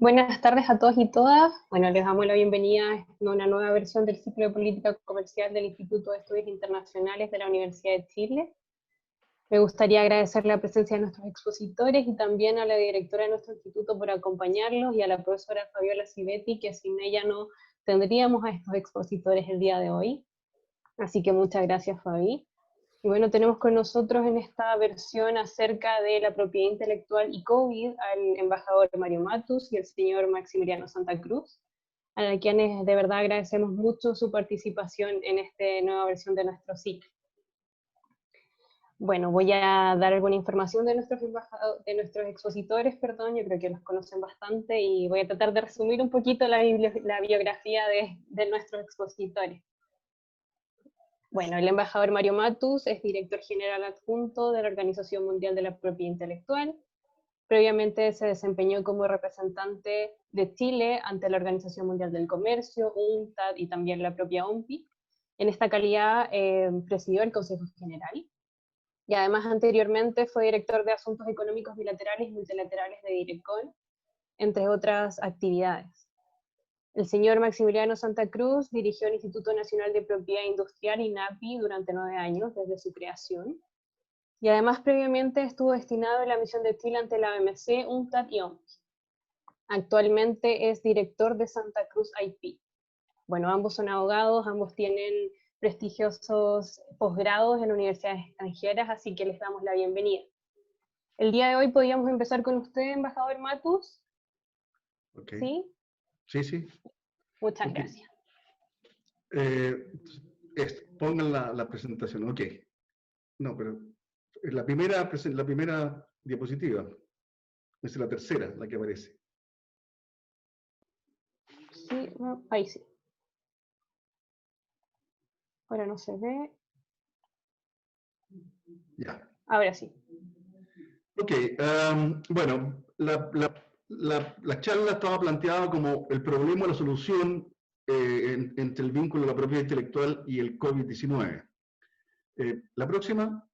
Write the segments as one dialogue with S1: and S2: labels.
S1: Buenas tardes a todos y todas. Bueno, les damos la bienvenida a una nueva versión del ciclo de política comercial del Instituto de Estudios Internacionales de la Universidad de Chile. Me gustaría agradecer la presencia de nuestros expositores y también a la directora de nuestro instituto por acompañarlos y a la profesora Fabiola Civetti, que sin ella no tendríamos a estos expositores el día de hoy. Así que muchas gracias, Fabi. Y bueno, tenemos con nosotros en esta versión acerca de la propiedad intelectual y COVID al embajador Mario Matus y el señor Maximiliano Santa Cruz, a quienes de verdad agradecemos mucho su participación en esta nueva versión de nuestro ciclo. Bueno, voy a dar alguna información de nuestros expositores, perdón, yo creo que los conocen bastante, y voy a tratar de resumir un poquito la biografía de nuestros expositores. Bueno, el embajador Mario Matus es director general adjunto de la Organización Mundial de la Propiedad Intelectual. Previamente se desempeñó como representante de Chile ante la Organización Mundial del Comercio, UNCTAD y también la propia OMPI. En esta calidad presidió el Consejo General. Y además anteriormente fue director de Asuntos Económicos Bilaterales y Multilaterales de Direcon, entre otras actividades. El señor Maximiliano Santa Cruz dirigió el Instituto Nacional de Propiedad Industrial, INAPI, durante 9 años, desde su creación. Y además previamente estuvo destinado en la misión de Chile ante la OMC, UNCTAD y OMPI. Actualmente es director de Santa Cruz IP. Bueno, ambos son abogados, ambos tienen prestigiosos posgrados en universidades extranjeras, así que les damos la bienvenida. El día de hoy podríamos empezar con usted, embajador Matus.
S2: Okay.
S1: ¿Sí?
S2: Sí, sí.
S1: Muchas gracias.
S2: Pongan la presentación, ok. No, pero la primera diapositiva, es la tercera, la que aparece.
S1: Sí, no, ahí sí. Ahora no se ve.
S2: Ya.
S1: Ahora sí.
S2: Ok, bueno, la charla estaba planteada como el problema o la solución entre el vínculo de la propiedad intelectual y el COVID-19. La próxima.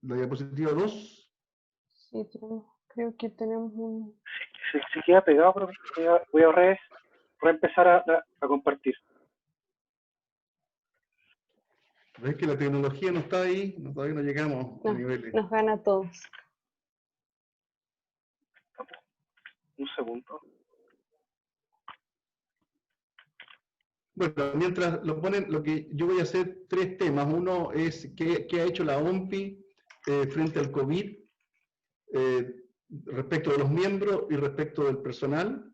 S2: La diapositiva 2.
S1: Sí, creo que tenemos un...
S3: Se queda pegado, pero voy a reempezar a compartir.
S2: ¿Ves que la tecnología no está ahí? Todavía no llegamos a niveles.
S1: Nos gana a todos.
S3: Un segundo.
S2: Bueno, mientras lo ponen, lo que yo voy a hacer 3 temas. Uno es qué ha hecho la OMPI frente al COVID, respecto de los miembros y respecto del personal.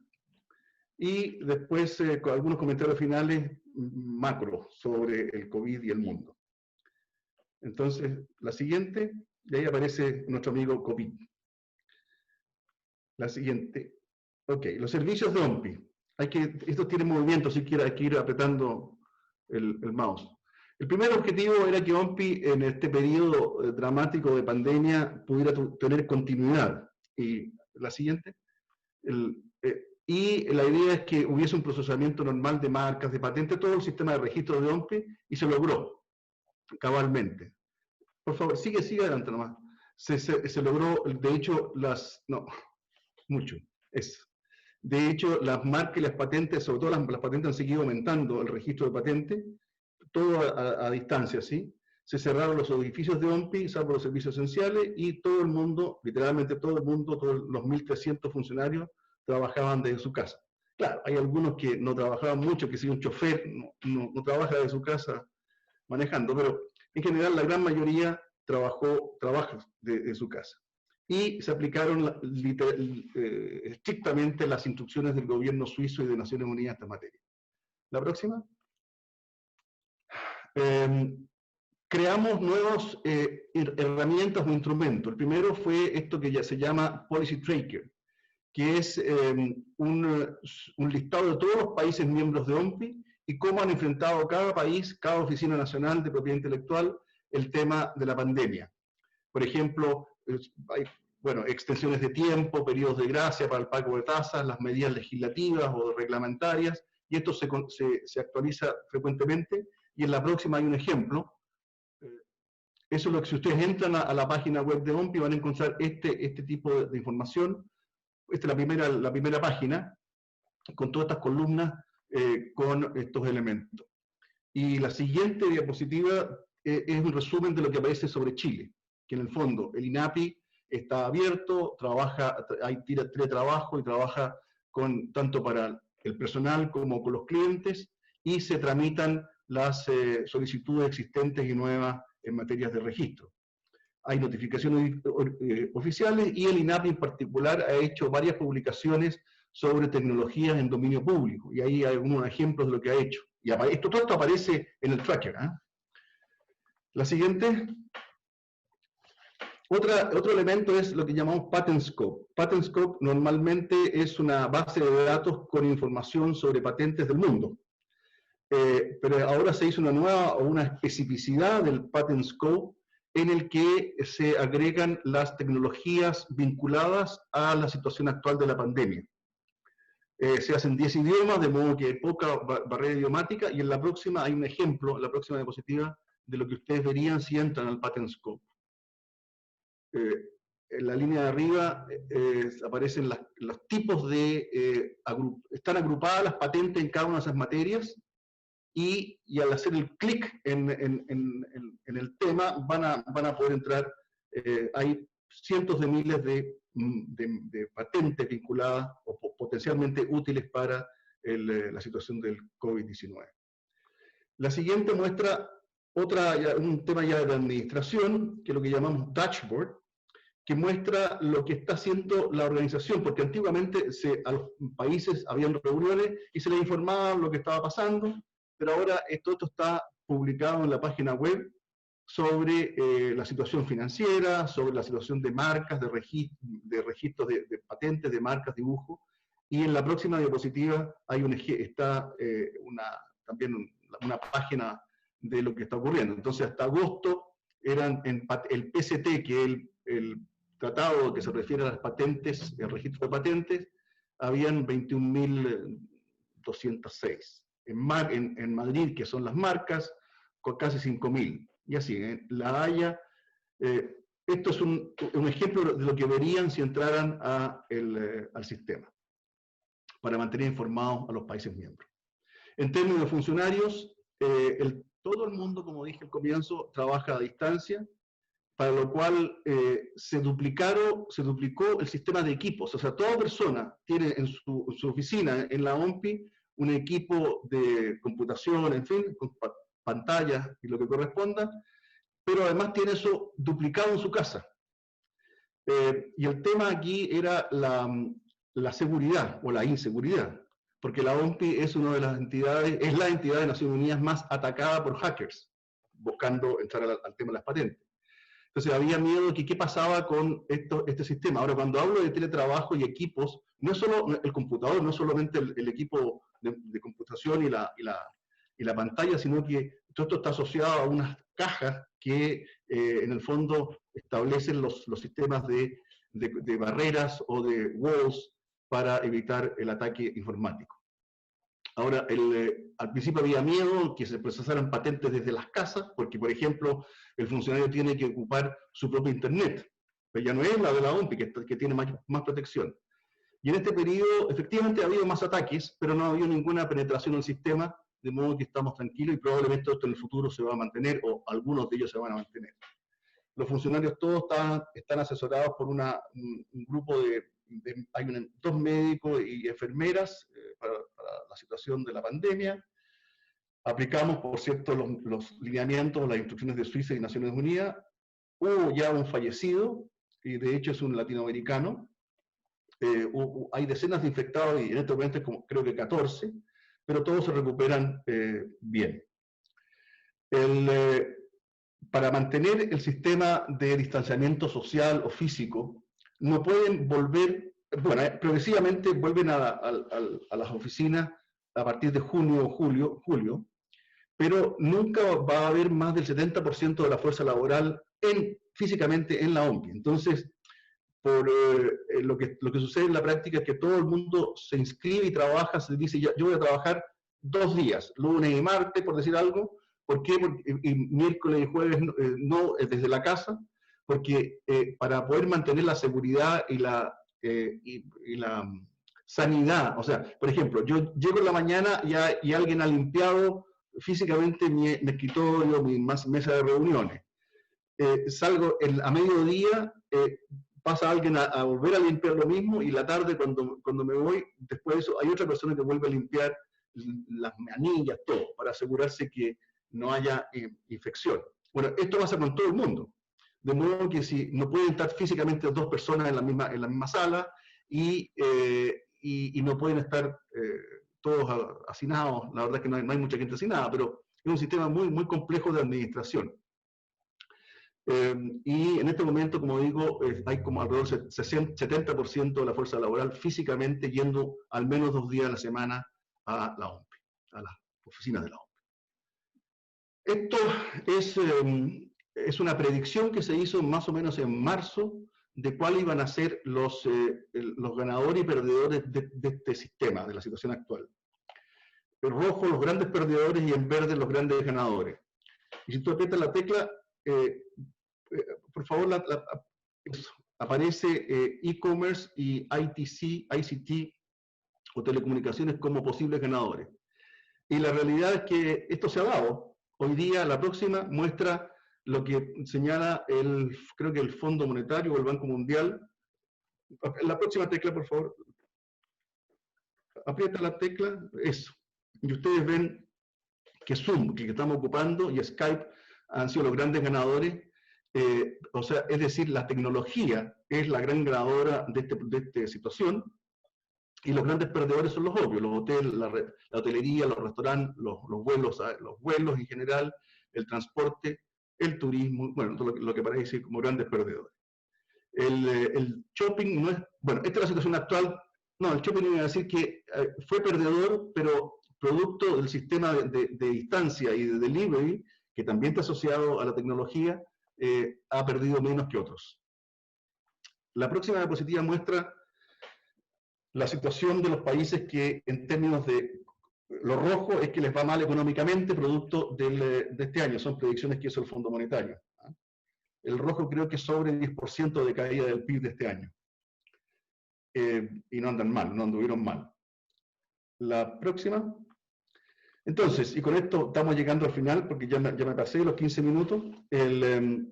S2: Y después con algunos comentarios finales macro sobre el COVID y el mundo. Entonces, la siguiente, y ahí aparece nuestro amigo COVID. La siguiente. Ok, los servicios de OMPI. Esto tiene movimiento, así que hay que ir apretando el mouse. El primer objetivo era que OMPI en este periodo dramático de pandemia pudiera tener continuidad. Y la siguiente. Y la idea es que hubiese un procesamiento normal de marcas, de patentes, todo el sistema de registro de OMPI, y se logró cabalmente. Por favor, sigue adelante nomás. Se logró, de hecho, de hecho, las marcas y las patentes, sobre todo las patentes, han seguido aumentando el registro de patentes, todo a distancia, ¿sí? Se cerraron los edificios de OMPI, salvo los servicios esenciales, y todo el mundo, literalmente todo el mundo, todos los 1.300 funcionarios, trabajaban desde su casa. Claro, hay algunos que no trabajaban mucho, que si un chofer no trabaja desde su casa manejando, pero en general la gran mayoría trabaja de su casa. Y se aplicaron estrictamente las instrucciones del gobierno suizo y de Naciones Unidas en esta materia. La próxima. Creamos nuevas herramientas o instrumentos. El primero fue esto que ya se llama Policy Tracker, que es un listado de todos los países miembros de OMPI y cómo han enfrentado cada país, cada oficina nacional de propiedad intelectual, el tema de la pandemia. Por ejemplo, hay extensiones de tiempo, periodos de gracia para el pago de tasas, las medidas legislativas o reglamentarias, y esto se actualiza frecuentemente, y en la próxima hay un ejemplo. Eso es lo que, si ustedes entran a la página web de OMPI, van a encontrar este tipo de información. Esta es la primera página, con todas estas columnas, con estos elementos. Y la siguiente diapositiva es un resumen de lo que aparece sobre Chile, que en el fondo el INAPI está abierto, hay teletrabajo y trabaja tanto para el personal como con los clientes, y se tramitan las solicitudes existentes y nuevas en materias de registro. Hay notificaciones oficiales, y el INAPI en particular ha hecho varias publicaciones sobre tecnologías en dominio público, y ahí hay algunos ejemplos de lo que ha hecho. Y todo esto aparece en el tracker. La siguiente. Otro elemento es lo que llamamos PatentScope. PatentScope normalmente es una base de datos con información sobre patentes del mundo. Pero ahora se hizo una especificidad del PatentScope en el que se agregan las tecnologías vinculadas a la situación actual de la pandemia. Se hacen 10 idiomas, de modo que hay poca barrera idiomática, y en la próxima hay un ejemplo, en la próxima diapositiva, de lo que ustedes verían si entran al PatentScope. En la línea de arriba aparecen los tipos de... están agrupadas las patentes en cada una de esas materias, y al hacer el clic en el tema van a poder entrar. Hay cientos de miles de patentes vinculadas o potencialmente útiles para la situación del COVID-19. La siguiente muestra un tema ya de la administración, que es lo que llamamos dashboard, que muestra lo que está haciendo la organización, porque antiguamente a los países habían reuniones y se les informaba lo que estaba pasando, pero ahora todo esto está publicado en la página web sobre la situación financiera, sobre la situación de marcas, de registros de patentes, de marcas, dibujos, y en la próxima diapositiva está también una página de lo que está ocurriendo. Entonces, hasta agosto eran el PCT, que es el tratado que se refiere a las patentes, el registro de patentes, habían 21.206. En Madrid, que son las marcas, con casi 5.000. Y así, La Haya. Esto es un ejemplo de lo que verían si entraran al sistema, para mantener informados a los países miembros. En términos de funcionarios, todo el mundo, como dije al comienzo, trabaja a distancia, para lo cual se duplicó el sistema de equipos. O sea, toda persona tiene en su oficina, en la OMPI, un equipo de computación, en fin, con pantallas y lo que corresponda, pero además tiene eso duplicado en su casa. Y el tema aquí era la seguridad o la inseguridad, porque la OMPI es una de las entidades, es la entidad de Naciones Unidas más atacada por hackers, buscando entrar al tema de las patentes. Entonces había miedo de que qué pasaba con este sistema. Ahora, cuando hablo de teletrabajo y equipos, no es solo el computador, no es solamente el equipo de computación y la pantalla, sino que todo esto está asociado a unas cajas que en el fondo establecen los sistemas de barreras o de walls para evitar el ataque informático. Ahora, al principio había miedo que se procesaran patentes desde las casas, porque, por ejemplo, el funcionario tiene que ocupar su propio internet, pero ya no es la de la OMPI, que tiene más protección. Y en este periodo, efectivamente, ha habido más ataques, pero no ha habido ninguna penetración en el sistema, de modo que estamos tranquilos y probablemente esto en el futuro se va a mantener, o algunos de ellos se van a mantener. Los funcionarios todos están asesorados por un grupo hay 2 médicos y enfermeras para la situación de la pandemia. Aplicamos, por cierto, los lineamientos, las instrucciones de Suiza y Naciones Unidas. Hubo ya un fallecido, y de hecho es un latinoamericano. Hay decenas de infectados, y en este momento creo que 14, pero todos se recuperan bien. Para mantener el sistema de distanciamiento social o físico, no pueden volver, bueno, progresivamente vuelven a las oficinas a partir de junio o julio, pero nunca va a haber más del 70% de la fuerza laboral físicamente en la OMPI. Entonces, lo que sucede en la práctica es que todo el mundo se inscribe y trabaja, se dice, yo voy a trabajar 2 días, lunes y martes, por decir algo, ¿Por qué? Y miércoles y jueves no, desde la casa, porque para poder mantener la seguridad y la sanidad, o sea, por ejemplo, yo llego en la mañana y alguien ha limpiado físicamente mi escritorio, mi mesa de reuniones. Salgo a mediodía, pasa alguien a volver a limpiar lo mismo, y la tarde cuando me voy, después de eso, hay otra persona que vuelve a limpiar las manillas, todo, para asegurarse que no haya infección. Bueno, esto pasa con todo el mundo. De modo que si no pueden estar físicamente dos personas en la misma sala y no pueden estar todos hacinados, la verdad es que no hay mucha gente hacinada, pero es un sistema muy, muy complejo de administración. Y en este momento, como digo, hay como alrededor del 70% de la fuerza laboral físicamente yendo al menos 2 días a la semana a la OMPE, a las oficinas de la OMPE. Esto es una predicción que se hizo más o menos en marzo de cuáles iban a ser los ganadores y perdedores de este sistema, de la situación actual. En rojo los grandes perdedores y en verde los grandes ganadores. Y si tú aprietas la tecla, por favor, aparece e-commerce y ICT o telecomunicaciones como posibles ganadores. Y la realidad es que esto se ha dado. Hoy día, la próxima muestra lo que señala creo que el Fondo Monetario o el Banco Mundial. La próxima tecla, por favor. Aprieta la tecla, eso. Y ustedes ven que Zoom, que estamos ocupando, y Skype han sido los grandes ganadores. O sea, es decir, la tecnología es la gran ganadora de esta situación, y los grandes perdedores son los obvios: los hoteles, la hotelería, los restaurantes, los vuelos en general, el transporte, el turismo, bueno, todo lo que parece como grandes perdedores. El shopping no es, bueno, esta es la situación actual. No, el shopping iba a decir que fue perdedor, pero producto del sistema de distancia y de delivery, que también está asociado a la tecnología, ha perdido menos que otros. La próxima diapositiva muestra la situación de los países que, en términos de lo rojo, es que les va mal económicamente, producto de este año. Son predicciones que hizo el Fondo Monetario. El rojo creo que es sobre 10% de caída del PIB de este año. Y no andan mal, no anduvieron mal. La próxima. Entonces, y con esto estamos llegando al final, porque ya me pasé los 15 minutos.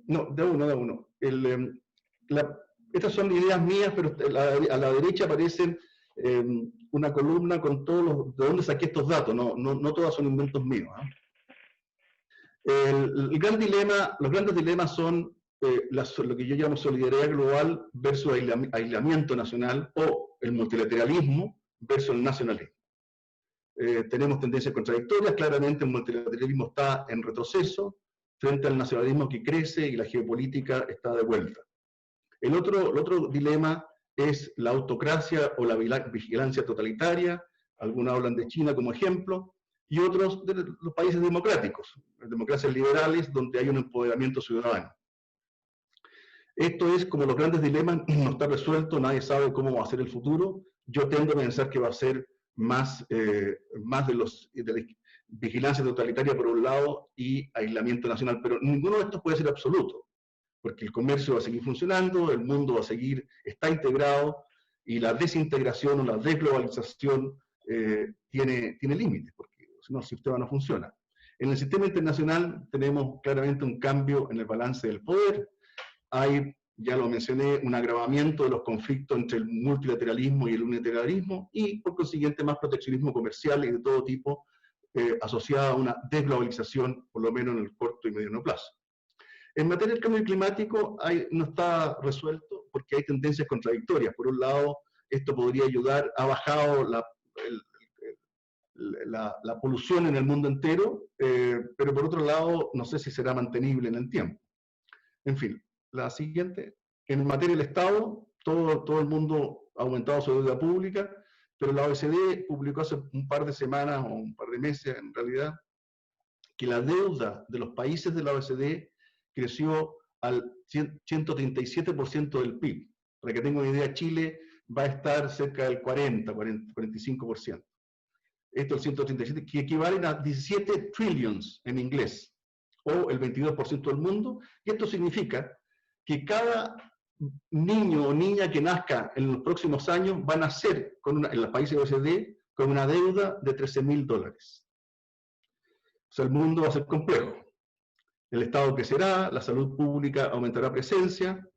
S2: No, de uno. Estas son ideas mías, pero a la derecha aparecen una columna con todos de dónde saqué estos datos. No todas son inventos míos. Los grandes dilemas son lo que yo llamo solidaridad global versus aislamiento nacional, o el multilateralismo versus el nacionalismo. Tenemos tendencias contradictorias. Claramente el multilateralismo está en retroceso frente al nacionalismo que crece, y la geopolítica está de vuelta. El otro dilema es la autocracia o la vigilancia totalitaria. Algunos hablan de China como ejemplo, y otros de los países democráticos, democracias liberales, donde hay un empoderamiento ciudadano. Esto es como los grandes dilemas, no está resuelto, nadie sabe cómo va a ser el futuro. Yo tendo a pensar que va a ser más de la vigilancia totalitaria por un lado y aislamiento nacional, pero ninguno de estos puede ser absoluto, porque el comercio va a seguir funcionando, el mundo va a seguir, está integrado, y la desintegración o la desglobalización tiene límites, porque si no, el sistema no funciona. En el sistema internacional tenemos claramente un cambio en el balance del poder. Hay, ya lo mencioné, un agravamiento de los conflictos entre el multilateralismo y el unilateralismo, y por consiguiente más proteccionismo comercial y de todo tipo, asociado a una desglobalización, por lo menos en el corto y mediano plazo. En materia del cambio climático no está resuelto, porque hay tendencias contradictorias. Por un lado, esto podría ayudar, ha bajado la polución en el mundo entero, pero por otro lado, no sé si será mantenible en el tiempo. En fin, la siguiente. En materia del Estado, todo el mundo ha aumentado su deuda pública, pero la OECD publicó hace un par de semanas, o un par de meses en realidad, que la deuda de los países de la OECD creció al 137% del PIB. Para que tenga una idea, Chile va a estar cerca del 45%. esto es el 137, que equivalen a 17 trillions en inglés, o el 22% del mundo, y esto significa que cada niño o niña que nazca en los próximos años va a nacer en los países de OECD con una deuda de $13.000. O sea, el mundo va a ser complejo. El Estado crecerá, la salud pública aumentará presencia,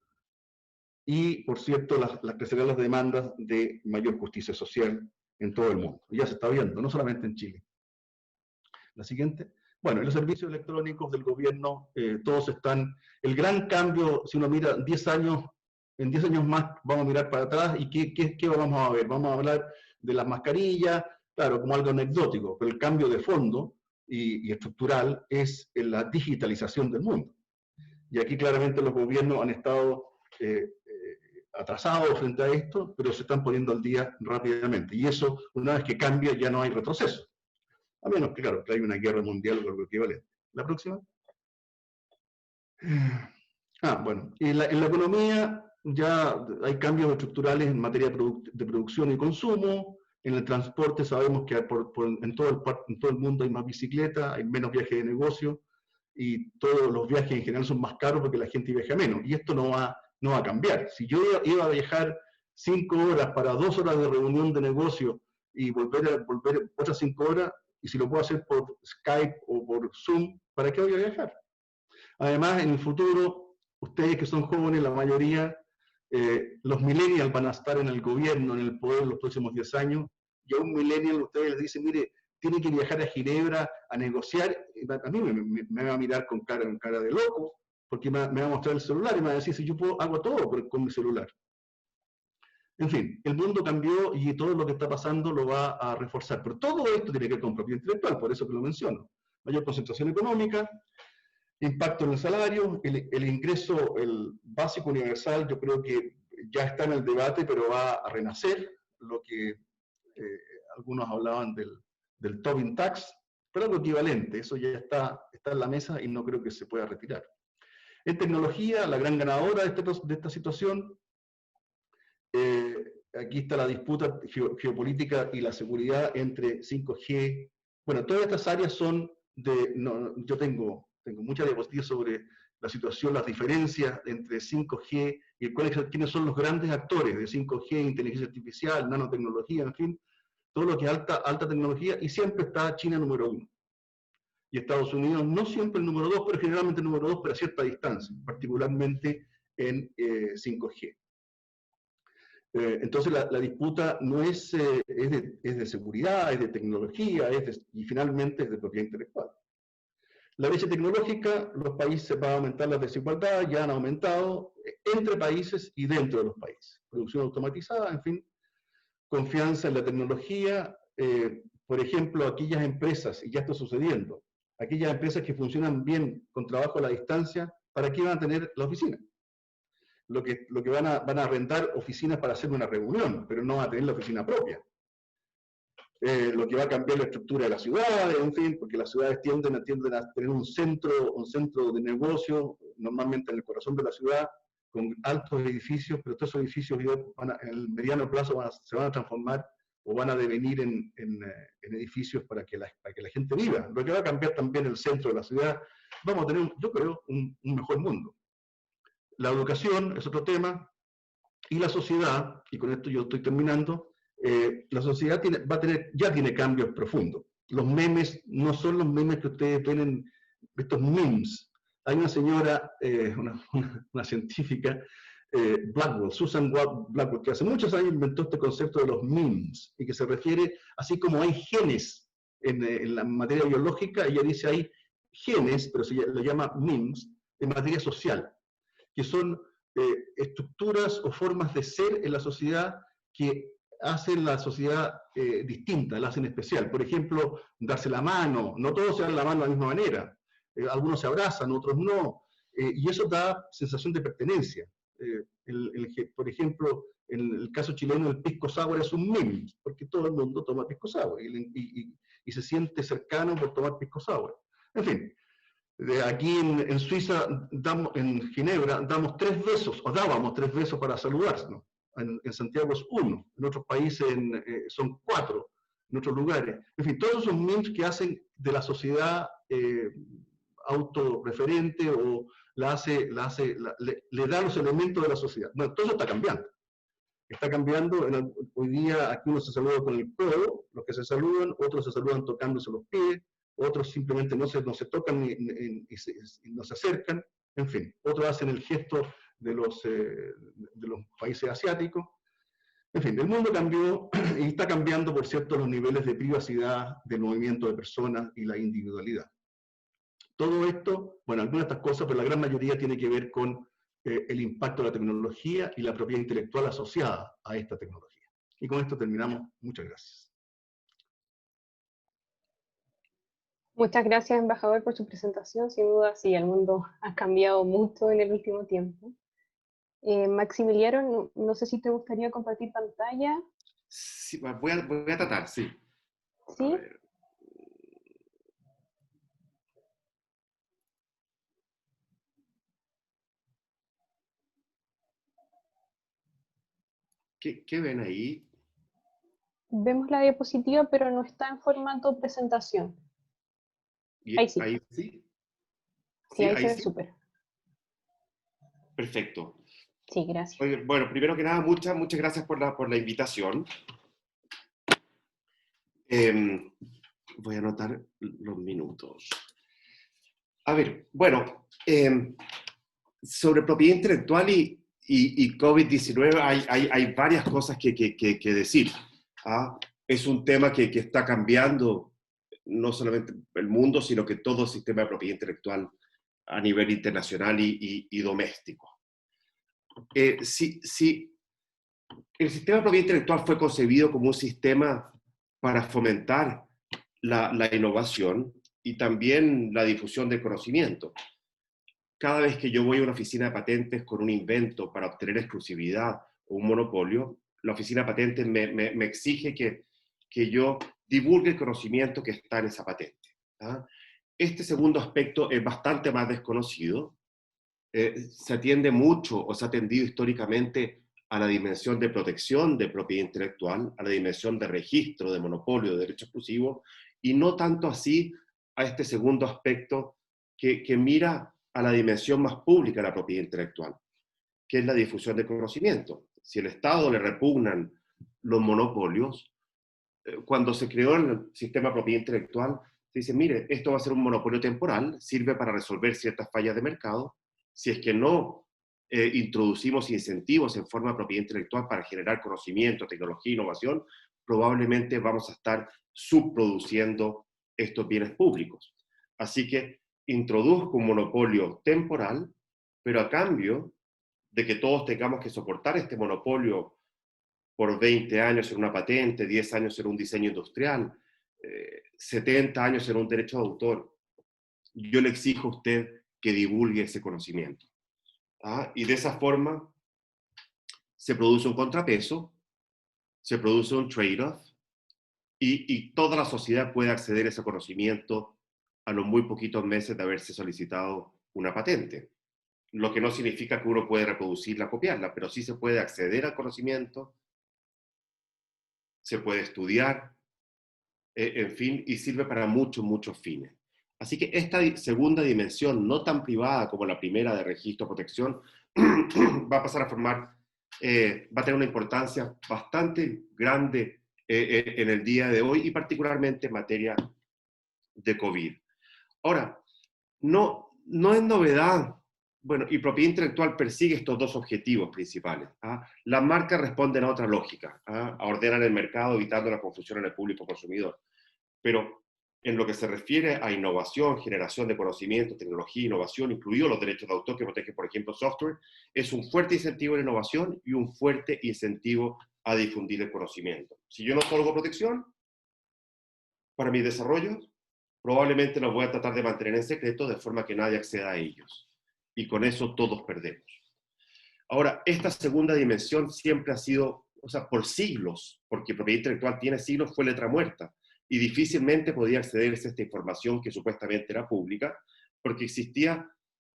S2: y, por cierto, crecerán las demandas de mayor justicia social en todo el mundo. Y ya se está viendo, no solamente en Chile. La siguiente. Bueno, los servicios electrónicos del gobierno, todos están... El gran cambio, si uno mira 10 años, en 10 años más vamos a mirar para atrás, y ¿qué vamos a ver? Vamos a hablar de las mascarillas, claro, como algo anecdótico, pero el cambio de fondo y estructural es en la digitalización del mundo. Y aquí claramente los gobiernos han estado atrasados frente a esto, pero se están poniendo al día rápidamente. Y eso, una vez que cambia, ya no hay retroceso. A menos que, claro, que haya una guerra mundial o algo equivalente. ¿La próxima? Bueno, en la economía ya hay cambios estructurales en materia de producción y consumo. En el transporte sabemos que en todo el mundo hay más bicicletas, hay menos viajes de negocio, y todos los viajes en general son más caros porque la gente viaja menos. Y esto no va a cambiar. Si yo iba a viajar 5 horas para 2 horas de reunión de negocio y volver otras 5 horas, y si lo puedo hacer por Skype o por Zoom, ¿para qué voy a viajar? Además, en el futuro, ustedes que son jóvenes, la mayoría, los millennials van a estar en el gobierno, en el poder en los próximos 10 años, y a un millennial ustedes les dicen, mire, tiene que viajar a Ginebra a negociar, a mí me va a mirar con cara de loco, porque me va a mostrar el celular y me va a decir, si yo hago todo con mi celular. En fin, el mundo cambió y todo lo que está pasando lo va a reforzar. Pero todo esto tiene que ver con propiedad intelectual, por eso que lo menciono. Mayor concentración económica, impacto en el salario, el ingreso, el básico universal, yo creo que ya está en el debate, pero va a renacer, lo que algunos hablaban del Tobin Tax, pero algo equivalente, eso ya está en la mesa y no creo que se pueda retirar. En tecnología, la gran ganadora de esta situación, aquí está la disputa geopolítica y la seguridad entre 5G. Bueno, todas estas áreas son yo tengo muchas diapositivas sobre la situación, las diferencias entre 5G y quiénes son los grandes actores de 5G, inteligencia artificial, nanotecnología, en fin, todo lo que es alta tecnología, y siempre está China número 1. Y Estados Unidos no siempre el número 2, pero generalmente el número 2, pero a cierta distancia, particularmente en 5G. Entonces la disputa no es de seguridad, es de tecnología, y finalmente es de propiedad intelectual. La brecha tecnológica, los países van a aumentar las desigualdades, ya han aumentado entre países y dentro de los países. Producción automatizada, en fin, confianza en la tecnología, por ejemplo, aquellas empresas, y ya está sucediendo, aquellas empresas que funcionan bien con trabajo a la distancia, ¿para qué van a tener la oficina? Lo que van a rentar oficinas para hacer una reunión, pero no van a tener la oficina propia. Lo que va a cambiar la estructura de las ciudades, en fin, porque las ciudades tienden a tener un centro de negocio, normalmente en el corazón de la ciudad, con altos edificios, pero todos esos edificios en el mediano plazo se van a transformar o van a devenir en edificios para que la gente viva. Lo que va a cambiar también el centro de la ciudad. Vamos a tener, yo creo, un mejor mundo. La educación es otro tema, y la sociedad, y con esto yo estoy terminando, la sociedad ya tiene cambios profundos. Los memes no son los memes que ustedes ven en estos memes. Hay una señora, una científica, Blackwell, Susan Blackwell, que hace muchos años inventó este concepto de los memes, y que se refiere, así como hay genes en la materia biológica, ella dice hay genes, pero se le llama memes, en materia social, que son estructuras o formas de ser en la sociedad que hacen la sociedad distinta, la hacen especial. Por ejemplo, darse la mano, no todos se dan la mano de la misma manera, algunos se abrazan, otros no, y eso da sensación de pertenencia. Por ejemplo, en el caso chileno, el pisco sour es un meme, porque todo el mundo toma pisco sour, y se siente cercano por tomar pisco sour. En fin, aquí en Suiza, en Ginebra, damos 3 besos, o dábamos 3 besos para saludarnos. En Santiago es 1, en otros países son 4. en otros lugares. En fin, todos esos memes que hacen de la sociedad autorreferente o le da los elementos de la sociedad. Bueno, todo eso está cambiando. Está cambiando, hoy día aquí uno se saluda con el codo, los que se saludan, otros se saludan tocándose los pies, otros simplemente no se tocan y no se acercan, en fin, otros hacen el gesto de los países asiáticos. En fin, el mundo cambió y está cambiando, por cierto, los niveles de privacidad, del movimiento de personas y la individualidad. Todo esto, bueno, algunas de estas cosas, pero la gran mayoría tiene que ver con el impacto de la tecnología y la propiedad intelectual asociada a esta tecnología. Y con esto terminamos. Muchas gracias.
S1: Muchas gracias, embajador, por su presentación. Sin duda, sí, el mundo ha cambiado mucho en el último tiempo. Maximiliano, no sé si te gustaría compartir pantalla.
S4: Sí, voy a tratar, sí.
S1: ¿Sí?
S4: ¿Qué ven ahí?
S1: Vemos la diapositiva, pero no está en formato presentación. Ahí sí.
S4: Ahí sí.
S1: Sí, ahí se ve súper.
S4: Perfecto.
S1: Sí, gracias.
S4: Oye, bueno, primero que nada, muchas gracias por la invitación. Voy a anotar los minutos. A ver, bueno, sobre propiedad intelectual y COVID-19 hay varias cosas que decir. ¿Ah? Es un tema que está cambiando no solamente el mundo, sino que todo el sistema de propiedad intelectual a nivel internacional y doméstico. Si el sistema de propiedad intelectual fue concebido como un sistema para fomentar la innovación y también la difusión del conocimiento. Cada vez que yo voy a una oficina de patentes con un invento para obtener exclusividad o un monopolio, la oficina de patentes me exige que yo divulgue el conocimiento que está en esa patente. ¿Ah? Este segundo aspecto es bastante más desconocido. Se atiende mucho o se ha atendido históricamente a la dimensión de protección de propiedad intelectual, a la dimensión de registro, de monopolio, de derecho exclusivo, y no tanto así a este segundo aspecto que mira a la dimensión más pública de la propiedad intelectual, que es la difusión del conocimiento. Si al Estado le repugnan los monopolios, cuando se creó el sistema de propiedad intelectual, se dice, mire, esto va a ser un monopolio temporal, sirve para resolver ciertas fallas de mercado, si es que no introducimos incentivos en forma de propiedad intelectual para generar conocimiento, tecnología e innovación, probablemente vamos a estar subproduciendo estos bienes públicos. Así que introduzco un monopolio temporal, pero a cambio de que todos tengamos que soportar este monopolio por 20 años en una patente, 10 años en un diseño industrial, 70 años en un derecho de autor, yo le exijo a usted que divulgue ese conocimiento. ¿Ah? Y de esa forma se produce un contrapeso, se produce un trade-off, y toda la sociedad puede acceder a ese conocimiento a los muy poquitos meses de haberse solicitado una patente. Lo que no significa que uno puede reproducirla, copiarla, pero sí se puede acceder al conocimiento, se puede estudiar, en fin, y sirve para muchos fines. Así que esta segunda dimensión, no tan privada como la primera de registro protección, va a pasar a formar, va a tener una importancia bastante grande en el día de hoy y particularmente en materia de COVID. Ahora, no es novedad, bueno, y propiedad intelectual persigue estos dos objetivos principales. ¿Ah? Las marcas responden a otra lógica, ¿ah? A ordenar el mercado evitando la confusión en el público consumidor. Pero en lo que se refiere a innovación, generación de conocimiento, tecnología, innovación, incluidos los derechos de autor que protegen, por ejemplo, software, es un fuerte incentivo a la innovación y un fuerte incentivo a difundir el conocimiento. Si yo no otorgo protección para mis desarrollos, probablemente los voy a tratar de mantener en secreto de forma que nadie acceda a ellos. Y con eso todos perdemos. Ahora, esta segunda dimensión siempre ha sido, o sea, por siglos, porque propiedad intelectual tiene siglos, fue letra muerta. Y difícilmente podía accederse a esta información que supuestamente era pública, porque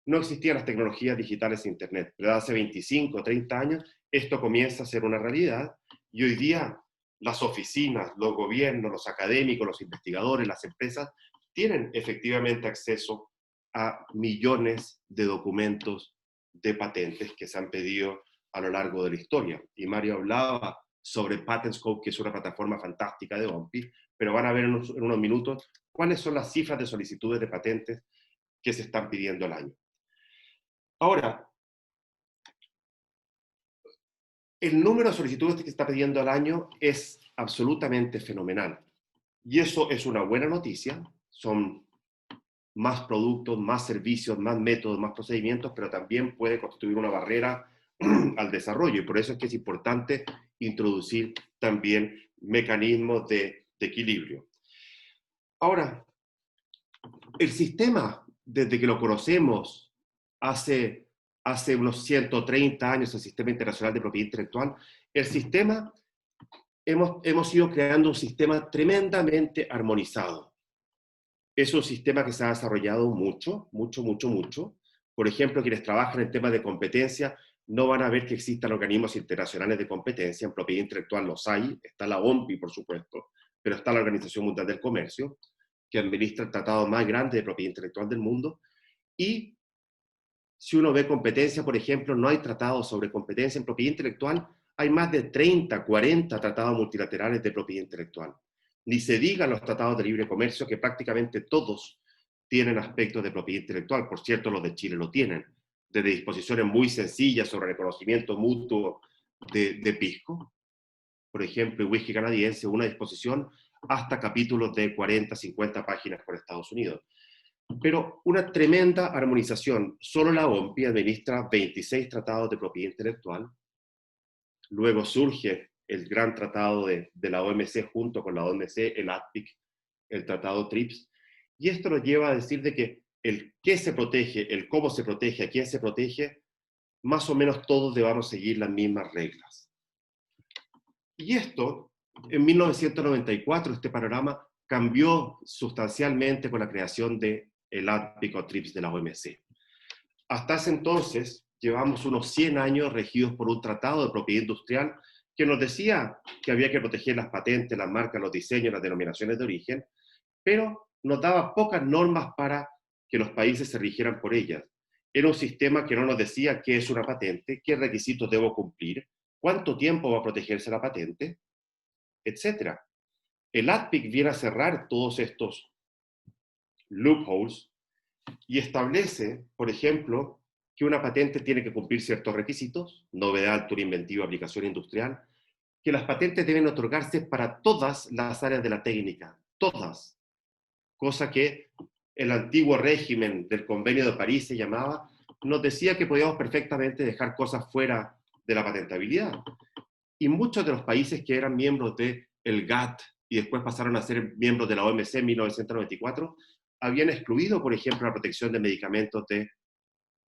S4: no existían las tecnologías digitales e Internet. Pero hace 25 o 30 años esto comienza a ser una realidad, y hoy día las oficinas, los gobiernos, los académicos, los investigadores, las empresas, tienen efectivamente acceso a millones de documentos de patentes que se han pedido a lo largo de la historia. Y Mario hablaba sobre PatentScope, que es una plataforma fantástica de OMPI, pero van a ver en unos minutos cuáles son las cifras de solicitudes de patentes que se están pidiendo al año. Ahora, el número de solicitudes que se está pidiendo al año es absolutamente fenomenal. Y eso es una buena noticia. Son más productos, más servicios, más métodos, más procedimientos, pero también puede constituir una barrera al desarrollo. Y por eso es que es importante introducir también mecanismos de equilibrio. Ahora, el sistema, desde que lo conocemos hace unos 130 años, el Sistema Internacional de Propiedad Intelectual, el sistema, hemos ido creando un sistema tremendamente armonizado. Es un sistema que se ha desarrollado mucho. Por ejemplo, quienes trabajan en temas de competencia no van a ver que existan organismos internacionales de competencia. En propiedad intelectual los hay, está la OMPI, por supuesto, pero está la Organización Mundial del Comercio, que administra el tratado más grande de propiedad intelectual del mundo. Y si uno ve competencia, por ejemplo, no hay tratados sobre competencia en propiedad intelectual, hay más de 30, 40 tratados multilaterales de propiedad intelectual. Ni se digan los tratados de libre comercio, que prácticamente todos tienen aspectos de propiedad intelectual. Por cierto, los de Chile lo tienen, desde disposiciones muy sencillas sobre reconocimiento mutuo de pisco, por ejemplo, y whisky canadiense, una disposición, hasta capítulos de 40, 50 páginas por Estados Unidos. Pero una tremenda armonización. Solo la OMPI administra 26 tratados de propiedad intelectual. Luego surge el gran tratado de la OMC junto con la OMC, el ATPIC, el tratado TRIPS. Y esto nos lleva a decir de que el qué se protege, el cómo se protege, a quién se protege, más o menos todos debamos seguir las mismas reglas. Y esto, en 1994, este panorama cambió sustancialmente con la creación del ATPIC o TRIPS de la OMC. Hasta ese entonces, llevamos unos 100 años regidos por un tratado de propiedad industrial que nos decía que había que proteger las patentes, las marcas, los diseños, las denominaciones de origen, pero nos daba pocas normas para que los países se rigieran por ellas. Era un sistema que no nos decía qué es una patente, qué requisitos debo cumplir, cuánto tiempo va a protegerse la patente, etc. El ATPIC viene a cerrar todos estos loopholes y establece, por ejemplo, que una patente tiene que cumplir ciertos requisitos, novedad, altura inventiva, aplicación industrial, que las patentes deben otorgarse para todas las áreas de la técnica, todas, cosa que el antiguo régimen del Convenio de París se llamaba, nos decía que podíamos perfectamente dejar cosas fuera de la patentabilidad. Y muchos de los países que eran miembros del GATT y después pasaron a ser miembros de la OMC en 1994, habían excluido, por ejemplo, la protección de medicamentos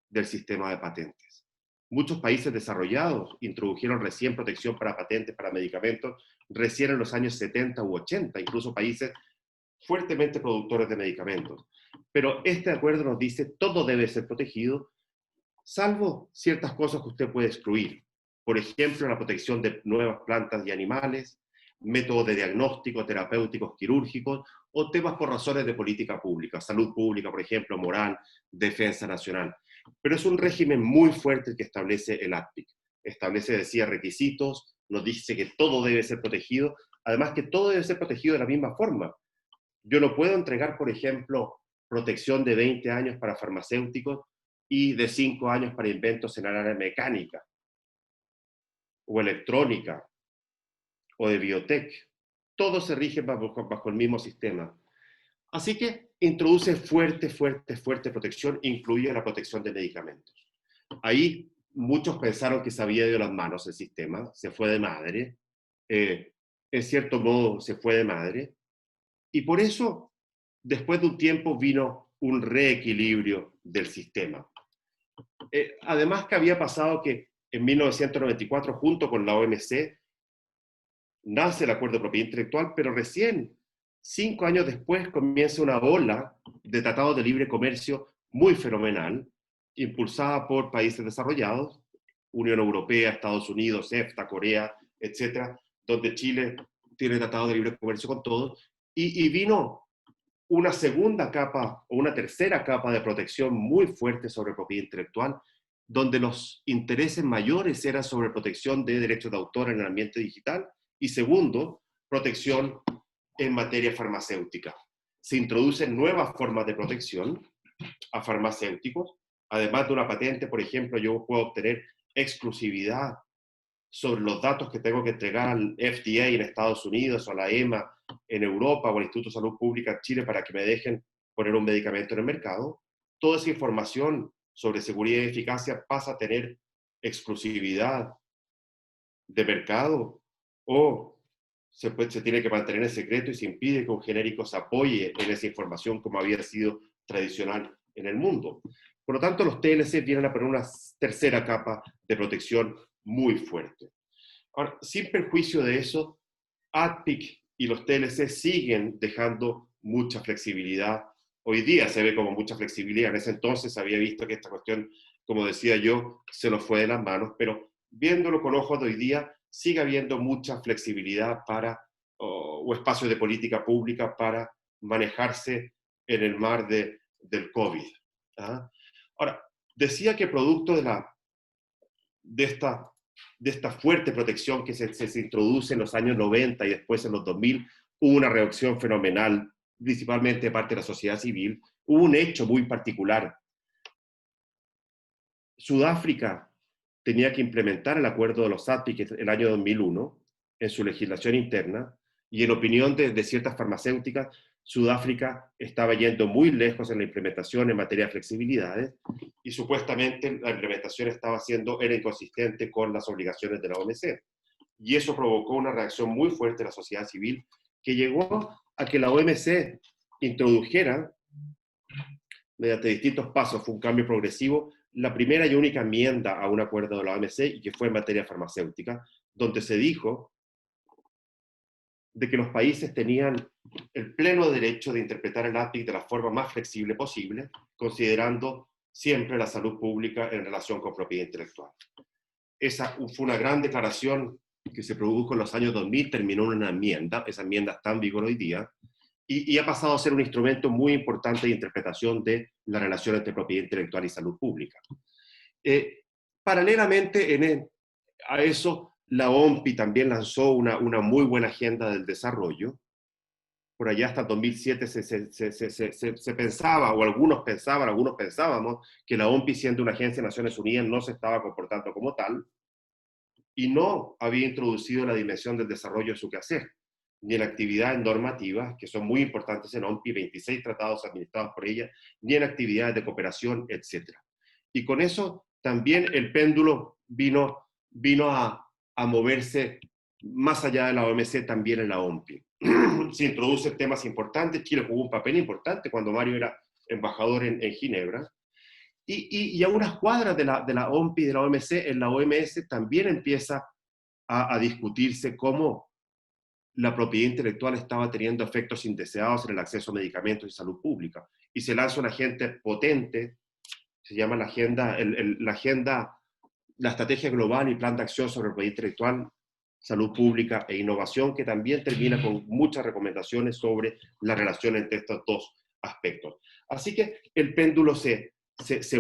S4: del sistema de patentes. Muchos países desarrollados introdujeron recién protección para patentes, para medicamentos, recién en los años 70 u 80, incluso países fuertemente productores de medicamentos. Pero este acuerdo nos dice todo debe ser protegido, salvo ciertas cosas que usted puede excluir. Por ejemplo, la protección de nuevas plantas y animales, métodos de diagnóstico, terapéuticos, quirúrgicos, o temas por razones de política pública, salud pública, por ejemplo, moral, defensa nacional. Pero es un régimen muy fuerte el que establece el ATPIC. Establece, decía, requisitos, nos dice que todo debe ser protegido, además que todo debe ser protegido de la misma forma. Yo no puedo entregar, por ejemplo, protección de 20 años para farmacéuticos y de 5 años para inventos en el área mecánica, o electrónica, o de biotech. Todos se rigen bajo el mismo sistema. Así que introduce fuerte protección, incluye la protección de medicamentos. Ahí muchos pensaron que se había ido de las manos el sistema, se fue de madre, en cierto modo se fue de madre, y por eso, después de un tiempo, vino un reequilibrio del sistema. Además que había pasado que en 1994, junto con la OMC, nace el Acuerdo de Propiedad Intelectual, pero recién, 5 años después, comienza una ola de tratados de libre comercio muy fenomenal, impulsada por países desarrollados, Unión Europea, Estados Unidos, EFTA, Corea, etc., donde Chile tiene tratado de libre comercio con todos, y vino una segunda capa o una tercera capa de protección muy fuerte sobre propiedad intelectual, donde los intereses mayores eran sobre protección de derechos de autor en el ambiente digital, y segundo, protección en materia farmacéutica. Se introducen nuevas formas de protección a farmacéuticos. Además de una patente, por ejemplo, yo puedo obtener exclusividad sobre los datos que tengo que entregar al FDA en Estados Unidos o a la EMA en Europa o al Instituto de Salud Pública en Chile para que me dejen poner un medicamento en el mercado. Toda esa información sobre seguridad y eficacia pasa a tener exclusividad de mercado, o se tiene que mantener en secreto y se impide que un genérico se apoye en esa información como había sido tradicional en el mundo. Por lo tanto, los TLC vienen a poner una tercera capa de protección muy fuerte. Ahora, sin perjuicio de eso, ADPIC y los TLC siguen dejando mucha flexibilidad. Hoy día se ve como mucha flexibilidad. En ese entonces se había visto que esta cuestión, como decía yo, se nos fue de las manos, pero viéndolo con ojos de hoy día, sigue habiendo mucha flexibilidad para, o espacios de política pública para manejarse en el mar del COVID. ¿Ah? Ahora, decía que producto de esta fuerte protección que se introduce en los años 90 y después en los 2000, hubo una reacción fenomenal, principalmente de parte de la sociedad civil. Hubo un hecho muy particular. Sudáfrica tenía que implementar el acuerdo de los ADPIC el año 2001 en su legislación interna, y en opinión de ciertas farmacéuticas, Sudáfrica estaba yendo muy lejos en la implementación en materia de flexibilidades, y supuestamente la implementación era inconsistente con las obligaciones de la OMC. Y eso provocó una reacción muy fuerte de la sociedad civil, que llegó a que la OMC introdujera, mediante distintos pasos, fue un cambio progresivo, la primera y única enmienda a un acuerdo de la OMC, y que fue en materia farmacéutica, donde se dijo de que los países tenían el pleno derecho de interpretar el ADPIC de la forma más flexible posible, considerando siempre la salud pública en relación con propiedad intelectual. Esa fue una gran declaración que se produjo en los años 2000, terminó en una enmienda, esa enmienda está en vigor hoy día, y ha pasado a ser un instrumento muy importante de interpretación de la relación entre propiedad intelectual y salud pública. Paralelamente a eso, la OMPI también lanzó una muy buena agenda del desarrollo. Por allá hasta 2007 se pensaba, o algunos pensábamos, que la OMPI, siendo una agencia de Naciones Unidas, no se estaba comportando como tal, y no había introducido la dimensión del desarrollo de su quehacer, ni en actividades normativas, que son muy importantes en OMPI, 26 tratados administrados por ella, ni en actividades de cooperación, etc. Y con eso también el péndulo vino a moverse más allá de la OMC, también en la OMPI. Se introducen temas importantes. Chile jugó un papel importante cuando Mario era embajador en Ginebra. Y a unas cuadras de la OMPI y de la OMC, en la OMS también empieza a discutirse cómo la propiedad intelectual estaba teniendo efectos indeseados en el acceso a medicamentos y salud pública. Y se lanza una agenda potente, se llama la Estrategia Global y Plan de Acción sobre Propiedad Intelectual, Salud Pública e Innovación, que también termina con muchas recomendaciones sobre la relación entre estos dos aspectos. Así que el péndulo se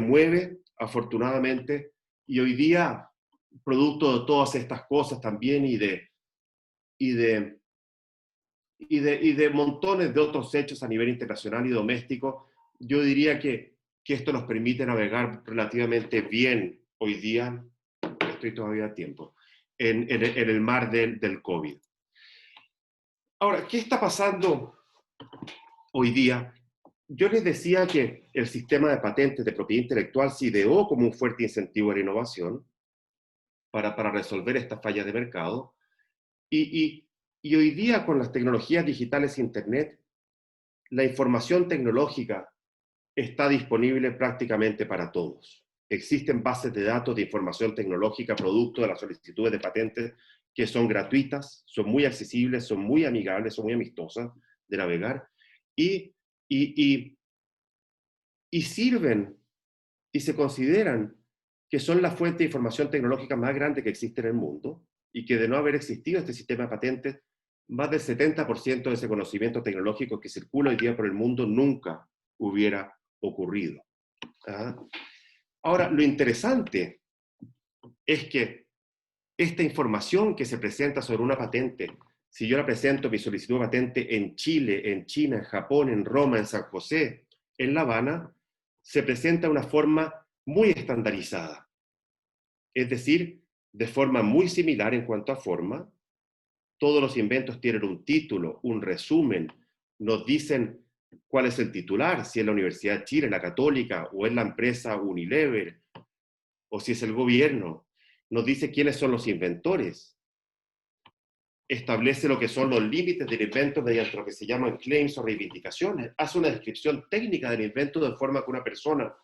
S4: mueve, afortunadamente, y hoy día, producto de todas estas cosas también y de montones de otros hechos a nivel internacional y doméstico, yo diría que esto nos permite navegar relativamente bien hoy día, estoy todavía a tiempo, en el mar del COVID. Ahora, ¿qué está pasando hoy día? Yo les decía que el sistema de patentes de propiedad intelectual se ideó como un fuerte incentivo a la innovación para resolver estas fallas de mercado, y hoy día, con las tecnologías digitales e Internet, la información tecnológica está disponible prácticamente para todos. Existen bases de datos de información tecnológica producto de las solicitudes de patentes que son gratuitas, son muy accesibles, son muy amigables, son muy amistosas de navegar, y sirven y se consideran que son la fuente de información tecnológica más grande que existe en el mundo, y que de no haber existido este sistema de patentes, más del 70% de ese conocimiento tecnológico que circula hoy día por el mundo nunca hubiera ocurrido. ¿Ah? Ahora, lo interesante es que esta información que se presenta sobre una patente, si yo la presento, mi solicitud de patente en Chile, en China, en Japón, en Roma, en San José, en La Habana, se presenta de una forma muy estandarizada. Es decir, de forma muy similar en cuanto a forma. Todos los inventos tienen un título, un resumen, nos dicen cuál es el titular, si es la Universidad de Chile, la Católica, o es la empresa Unilever, o si es el gobierno. Nos dice quiénes son los inventores. Establece lo que son los límites del invento mediante lo que se llaman claims o reivindicaciones. Hace una descripción técnica del invento de forma que una persona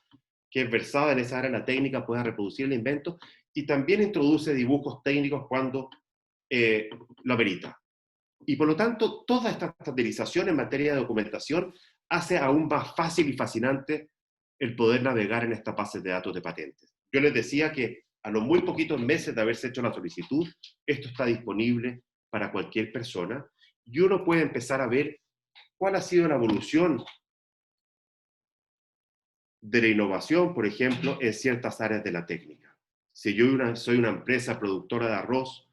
S4: que es versada en esa área de la técnica pueda reproducir el invento, y también introduce dibujos técnicos cuando lo amerita. Y por lo tanto, toda esta estandarización en materia de documentación hace aún más fácil y fascinante el poder navegar en estas bases de datos de patentes. Yo les decía que a los muy poquitos meses de haberse hecho la solicitud, esto está disponible para cualquier persona, y uno puede empezar a ver cuál ha sido la evolución de la innovación, por ejemplo, en ciertas áreas de la técnica. Si yo soy una empresa productora de arroz,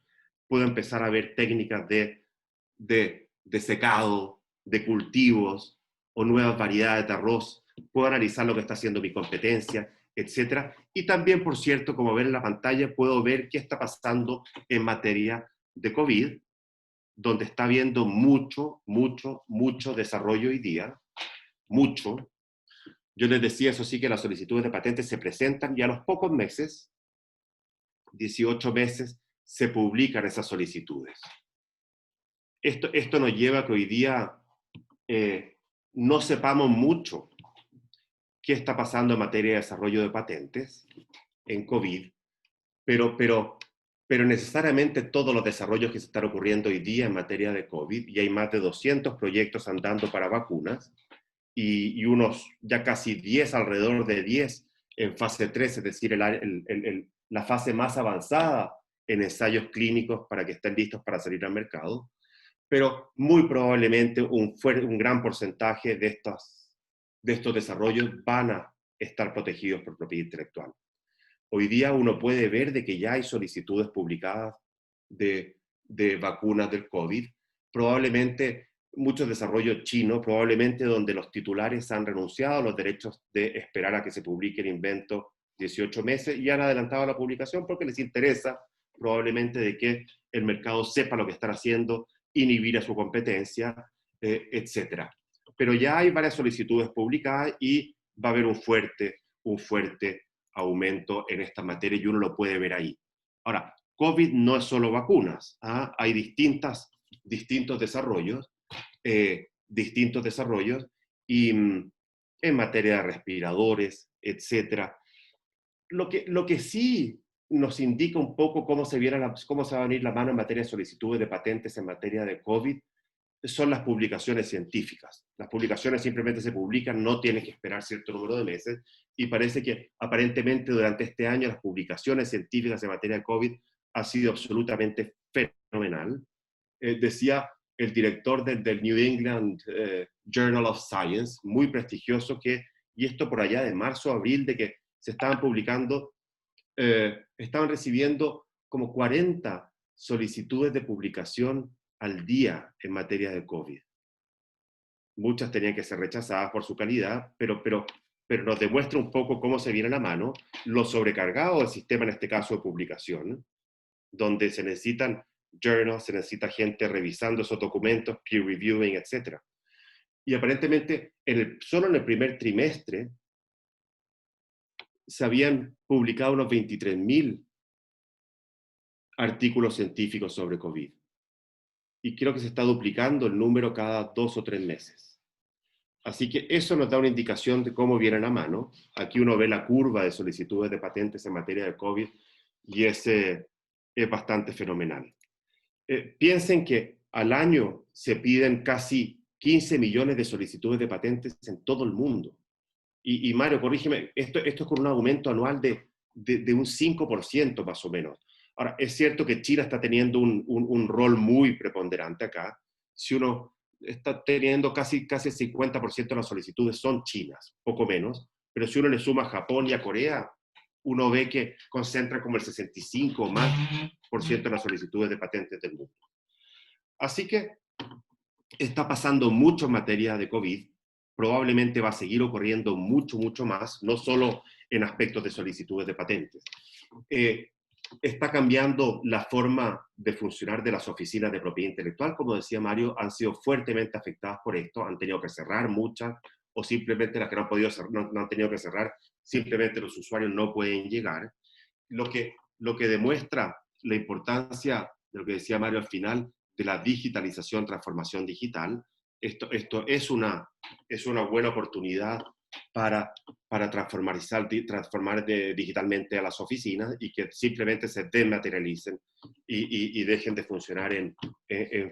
S4: puedo empezar a ver técnicas de secado, de cultivos o nuevas variedades de arroz. Puedo analizar lo que está haciendo mi competencia, etc. Y también, por cierto, como ven en la pantalla, puedo ver qué está pasando en materia de COVID, donde está habiendo mucho desarrollo hoy día, mucho. Yo les decía, eso sí, que las solicitudes de patentes se presentan y a los pocos meses, 18 meses, se publican esas solicitudes. Esto nos lleva a que hoy día no sepamos mucho qué está pasando en materia de desarrollo de patentes en COVID, pero necesariamente todos los desarrollos que se están ocurriendo hoy día en materia de COVID, y hay más de 200 proyectos andando para vacunas, y unos ya casi 10, alrededor de 10 en fase 3, es decir, la fase más avanzada en ensayos clínicos para que estén listos para salir al mercado, pero muy probablemente un gran porcentaje de estos desarrollos van a estar protegidos por propiedad intelectual. Hoy día uno puede ver de que ya hay solicitudes publicadas de vacunas del COVID, probablemente muchos desarrollos chinos, probablemente donde los titulares han renunciado a los derechos de esperar a que se publique el invento 18 meses y han adelantado la publicación porque les interesa probablemente de que el mercado sepa lo que están haciendo, inhibir a su competencia, etc. Pero ya hay varias solicitudes publicadas y va a haber un fuerte aumento en esta materia y uno lo puede ver ahí. Ahora, COVID no es solo vacunas, ¿ah? Hay distintos desarrollos, y en materia de respiradores, etc. Lo que sí nos indica un poco cómo se va a venir la mano en materia de solicitudes de patentes en materia de COVID son las publicaciones científicas. Las publicaciones simplemente se publican, no tienen que esperar cierto número de meses, y parece que aparentemente durante este año las publicaciones científicas en materia de COVID ha sido absolutamente fenomenal. Decía el director del New England Journal of Science, muy prestigioso, y esto por allá de marzo, abril, de que se estaban publicando, estaban recibiendo como 40 solicitudes de publicación al día en materia de COVID. Muchas tenían que ser rechazadas por su calidad, pero nos demuestra un poco cómo se viene a la mano lo sobrecargado del sistema, en este caso de publicación, donde se necesitan journals, se necesita gente revisando esos documentos, peer reviewing, etc. Y aparentemente, solo en el primer trimestre, se habían publicado unos 23.000 artículos científicos sobre COVID. Y creo que se está duplicando el número cada 2 o 3 meses. Así que eso nos da una indicación de cómo vienen a mano. Aquí uno ve la curva de solicitudes de patentes en materia de COVID y ese es bastante fenomenal. Piensen que al año se piden casi 15 millones de solicitudes de patentes en todo el mundo. Y Mario, corrígeme, esto es con un aumento anual de un 5% más o menos. Ahora, es cierto que China está teniendo un rol muy preponderante acá. Si uno está teniendo casi el 50% de las solicitudes son chinas, poco menos, pero si uno le suma a Japón y a Corea, uno ve que concentra como el 65 o más por ciento de las solicitudes de patentes del mundo. Así que está pasando mucho en materia de COVID, probablemente va a seguir ocurriendo mucho más, no solo en aspectos de solicitudes de patentes. Está cambiando la forma de funcionar de las oficinas de propiedad intelectual, como decía Mario, han sido fuertemente afectadas por esto, han tenido que cerrar muchas, o simplemente las que no han podido cerrar, no han tenido que cerrar, simplemente los usuarios no pueden llegar. Lo que demuestra la importancia de lo que decía Mario al final, de la digitalización, transformación digital. Esto es una buena oportunidad para transformar digitalmente a las oficinas y que simplemente se desmaterialicen y dejen de funcionar en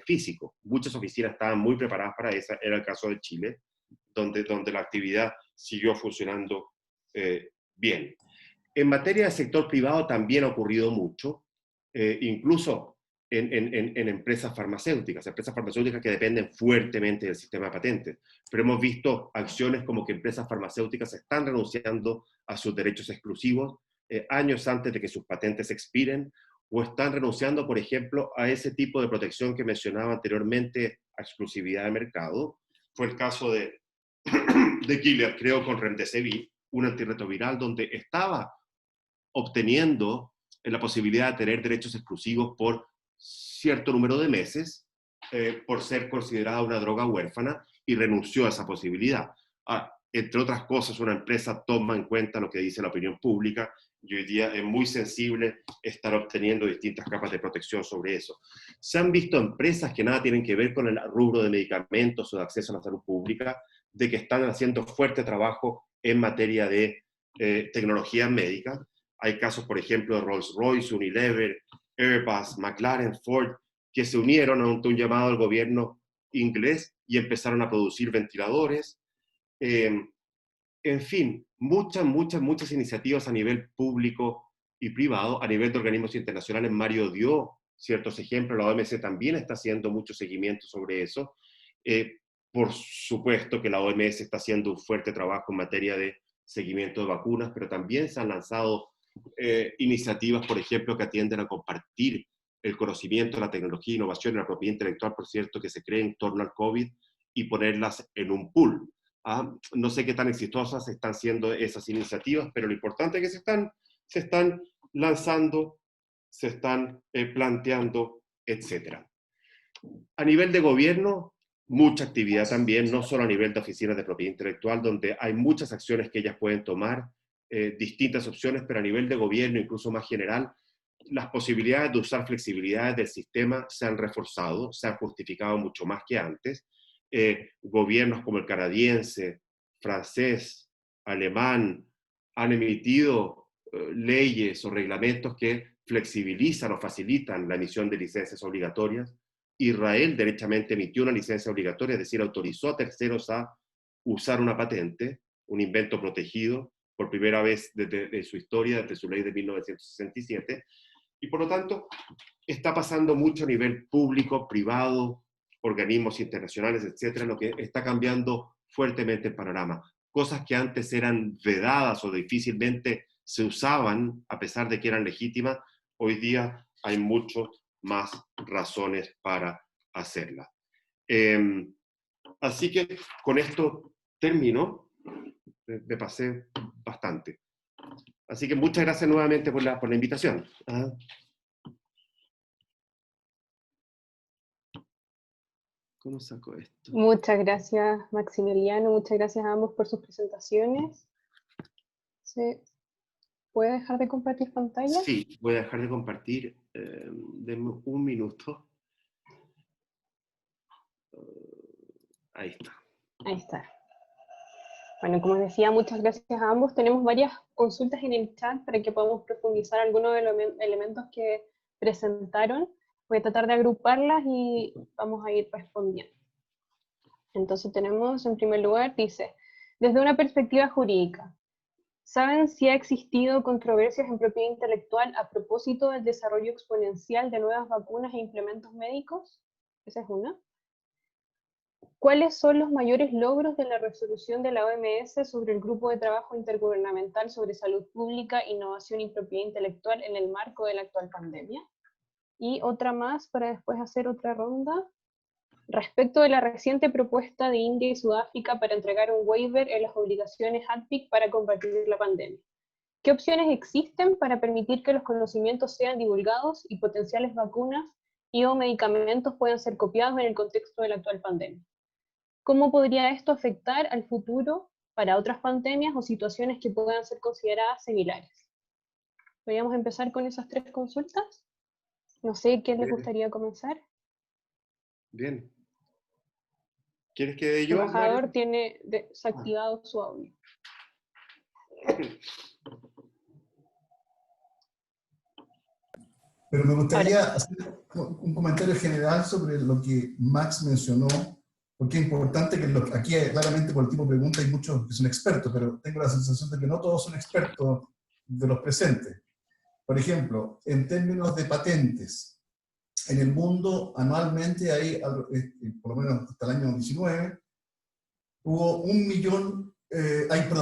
S4: físico. Muchas oficinas estaban muy preparadas para eso, era el caso de Chile, donde la actividad siguió funcionando bien. En materia de sector privado también ha ocurrido mucho, incluso en empresas farmacéuticas que dependen fuertemente del sistema de patentes. Pero hemos visto acciones como que empresas farmacéuticas están renunciando a sus derechos exclusivos años antes de que sus patentes expiren, o están renunciando, por ejemplo, a ese tipo de protección que mencionaba anteriormente, a exclusividad de mercado. Fue el caso de Gilead, creo, con Remdesivir, un antirretroviral donde estaba obteniendo la posibilidad de tener derechos exclusivos por cierto número de meses, por ser considerada una droga huérfana, y renunció a esa posibilidad. Entre otras cosas, una empresa toma en cuenta lo que dice la opinión pública, y hoy día es muy sensible estar obteniendo distintas capas de protección sobre eso. Se han visto empresas que nada tienen que ver con el rubro de medicamentos o de acceso a la salud pública, de que están haciendo fuerte trabajo en materia de tecnologías médicas. Hay casos, por ejemplo, de Rolls-Royce, Unilever, Airbus, McLaren, Ford, que se unieron a un llamado al gobierno inglés y empezaron a producir ventiladores. En fin, muchas iniciativas a nivel público y privado, a nivel de organismos internacionales. Mario dio ciertos ejemplos, la OMS también está haciendo mucho seguimiento sobre eso. Por supuesto que la OMS está haciendo un fuerte trabajo en materia de seguimiento de vacunas, pero también se han lanzado iniciativas, por ejemplo, que atienden a compartir el conocimiento, la tecnología, innovación y la propiedad intelectual, por cierto, que se cree en torno al COVID, y ponerlas en un pool. No sé qué tan exitosas están siendo esas iniciativas, pero lo importante es que se están lanzando, se están planteando, etc. A nivel de gobierno, mucha actividad también, no solo a nivel de oficinas de propiedad intelectual, donde hay muchas acciones que ellas pueden tomar, distintas opciones, pero a nivel de gobierno, incluso más general, las posibilidades de usar flexibilidades del sistema se han reforzado, se han justificado mucho más que antes. Gobiernos como el canadiense, francés, alemán, han emitido leyes o reglamentos que flexibilizan o facilitan la emisión de licencias obligatorias. Israel derechamente emitió una licencia obligatoria, es decir, autorizó a terceros a usar una patente, un invento protegido, por primera vez desde su historia, desde su ley de 1967, y por lo tanto está pasando mucho a nivel público, privado, organismos internacionales, etcétera, lo que está cambiando fuertemente el panorama. Cosas que antes eran vedadas o difícilmente se usaban, a pesar de que eran legítimas, hoy día hay mucho más razones para hacerlas. Así que con esto termino. Me pasé bastante. Así que muchas gracias nuevamente por la invitación. ¿Cómo saco esto?
S1: Muchas gracias, Maximiliano. Muchas gracias a ambos por sus presentaciones. ¿Se puede dejar de compartir pantalla?
S4: Sí, voy a dejar de compartir. Denme un minuto. Ahí está.
S1: Ahí está. Bueno, como decía, muchas gracias a ambos. Tenemos varias consultas en el chat para que podamos profundizar algunos de los elementos que presentaron. Voy a tratar de agruparlas y vamos a ir respondiendo. Entonces tenemos, en primer lugar, dice, desde una perspectiva jurídica, ¿Saben si ha existido controversias en propiedad intelectual a propósito del desarrollo exponencial de nuevas vacunas e implementos médicos? Esa es una. ¿Cuáles son los mayores logros de la resolución de la OMS sobre el Grupo de Trabajo Intergubernamental sobre Salud Pública, Innovación y Propiedad Intelectual en el marco de la actual pandemia? Y otra más para después hacer otra ronda. Respecto de la reciente propuesta de India y Sudáfrica para entregar un waiver en las obligaciones ADPIC para combatir la pandemia, ¿qué opciones existen para permitir que los conocimientos sean divulgados y potenciales vacunas y o medicamentos puedan ser copiados en el contexto de la actual pandemia? ¿Cómo podría esto afectar al futuro para otras pandemias o situaciones que puedan ser consideradas similares? ¿Podríamos empezar con esas 3 consultas? No sé, ¿quién les gustaría comenzar?
S4: Bien. ¿Quieres que
S1: El
S4: yo?
S1: embajador tiene desactivado su audio.
S5: Pero me gustaría hacer un comentario general sobre lo que Max mencionó, porque es importante que aquí claramente por el tipo de pregunta hay muchos que son expertos, pero tengo la sensación de que no todos son expertos de los presentes. Por ejemplo, en términos de patentes, en el mundo anualmente hay, por lo menos hasta el año 19, hubo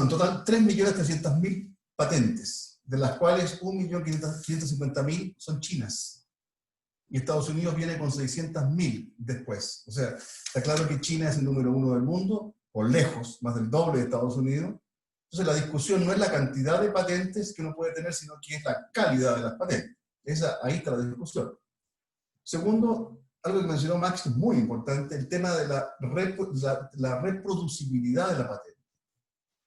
S5: total 3.300.000 patentes, de las cuales 1.550.000 son chinas. Y Estados Unidos viene con 600.000 después. O sea, está claro que China es el número 1 del mundo, por lejos, más del doble de Estados Unidos. Entonces la discusión no es la cantidad de patentes que uno puede tener, sino que es la calidad de las patentes. Ahí está la discusión. Segundo, algo que mencionó Max que es muy importante, el tema de la reproducibilidad de la patente.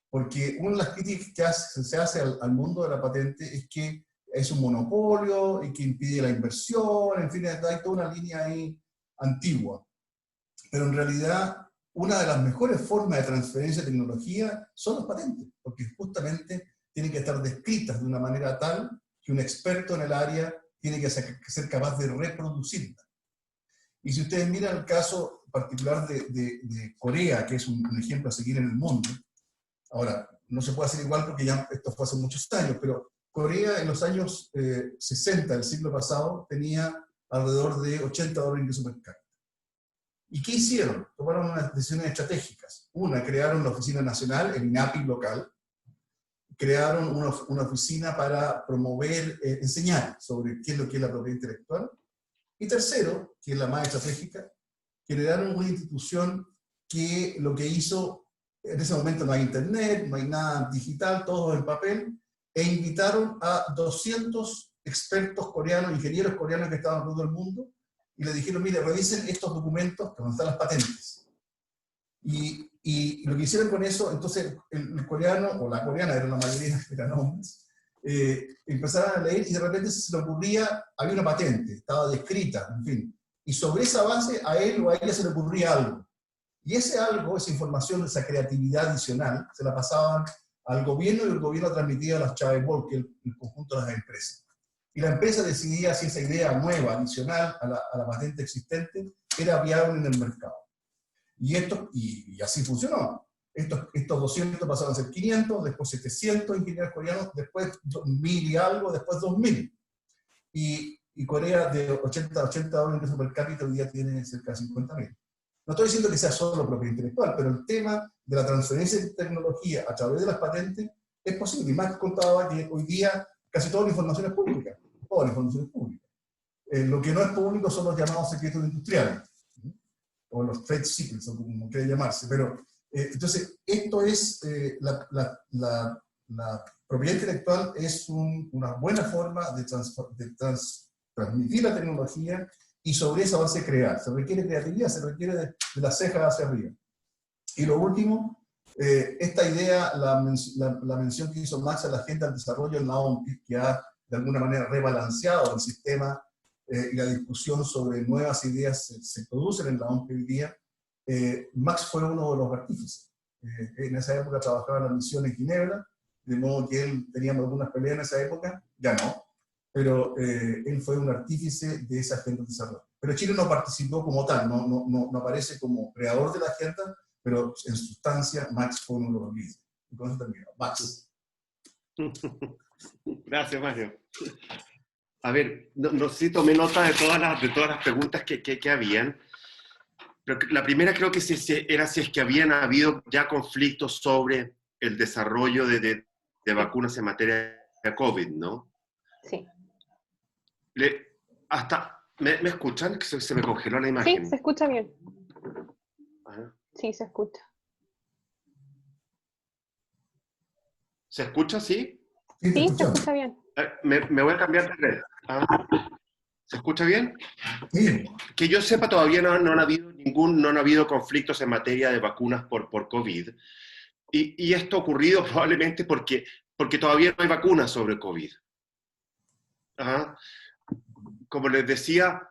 S5: Porque una de las críticas que se hace al mundo de la patente es que es un monopolio y que impide la inversión, en fin, hay toda una línea ahí antigua. Pero en realidad, una de las mejores formas de transferencia de tecnología son las patentes, porque justamente tienen que estar descritas de una manera tal que un experto en el área tiene que ser capaz de reproducirla. Y si ustedes miran el caso particular de Corea, que es un ejemplo a seguir en el mundo, ahora, no se puede hacer igual porque ya esto fue hace muchos años, pero Corea en los años 60 del siglo pasado tenía alrededor de $80 ingreso per cápita. ¿Y qué hicieron? Tomaron unas decisiones estratégicas. Una, crearon la Oficina Nacional, el INAPI local, crearon una oficina para promover, enseñar sobre qué es lo que es la propiedad intelectual. Y tercero, que es la más estratégica, generaron una institución que lo que hizo, en ese momento no hay internet, no hay nada digital, todo en papel, e invitaron a 200 expertos coreanos, ingenieros coreanos que estaban en todo el mundo, y les dijeron, mire, revisen estos documentos, que van a estar las patentes. Y lo que hicieron con eso, entonces el coreano, o la coreana, era la mayoría, eran hombres, empezaron a leer y de repente se le ocurría, había una patente, estaba descrita, en fin. Y sobre esa base a él o a ella se le ocurría algo. Y ese algo, esa información, esa creatividad adicional, se la pasaban al gobierno y el gobierno transmitía a las chaebol, que es el conjunto de las empresas. Y la empresa decidía si esa idea nueva, adicional a la patente existente, era viable en el mercado. Y así funcionó. Estos 200 pasaron a ser 500, después 700 ingenieros coreanos, después 1000 y algo, después 2000. Y Corea de $80 ingresos per cápita hoy día tiene cerca de 50.000. No estoy diciendo que sea solo propiedad intelectual, pero el tema de la transferencia de tecnología a través de las patentes es posible. Y Max contaba que hoy día casi toda la información es pública. Toda la información es pública. Lo que no es público son los llamados secretos industriales, o los trade secrets, o como quiera llamarse. Pero, entonces, esto es, la propiedad intelectual es una buena forma de transmitir la tecnología y sobre esa base crear. Se requiere creatividad, se requiere de las cejas hacia arriba. Y lo último, esta idea, la mención que hizo Max a la agenda del desarrollo en la OMPI, que ha de alguna manera rebalanceado el sistema y la discusión sobre nuevas ideas se producen en la OMPI hoy día. Max fue uno de los artífices. En esa época trabajaba en la misión en Ginebra, de modo que él teníamos algunas peleas en esa época, ya no, pero él fue un artífice de esa agenda de desarrollo. Pero Chile no participó como tal, no aparece como creador de la agenda, pero en sustancia Max fue uno de los líderes. Entonces terminó. Max.
S4: Gracias, Mario. A ver, no sé si tomé nota de todas las preguntas que habían, pero la primera creo que era si es que habían habido ya conflictos sobre el desarrollo de vacunas en materia de COVID, ¿no?
S1: Sí.
S4: ¿Me escuchan? Que se me congeló la
S1: Sí,
S4: imagen.
S1: se escucha bien.
S4: Ajá.
S1: Sí, se escucha.
S4: ¿Se escucha, sí?
S5: Sí, te
S1: Sí, se
S5: escuchamos.
S1: escucha bien.
S4: Me voy a cambiar de red. ¿Se escucha bien?
S5: Sí.
S4: Que yo sepa, todavía no han habido conflictos en materia de vacunas por COVID. Y esto ha ocurrido probablemente porque todavía no hay vacunas sobre COVID. Ajá. Como les decía,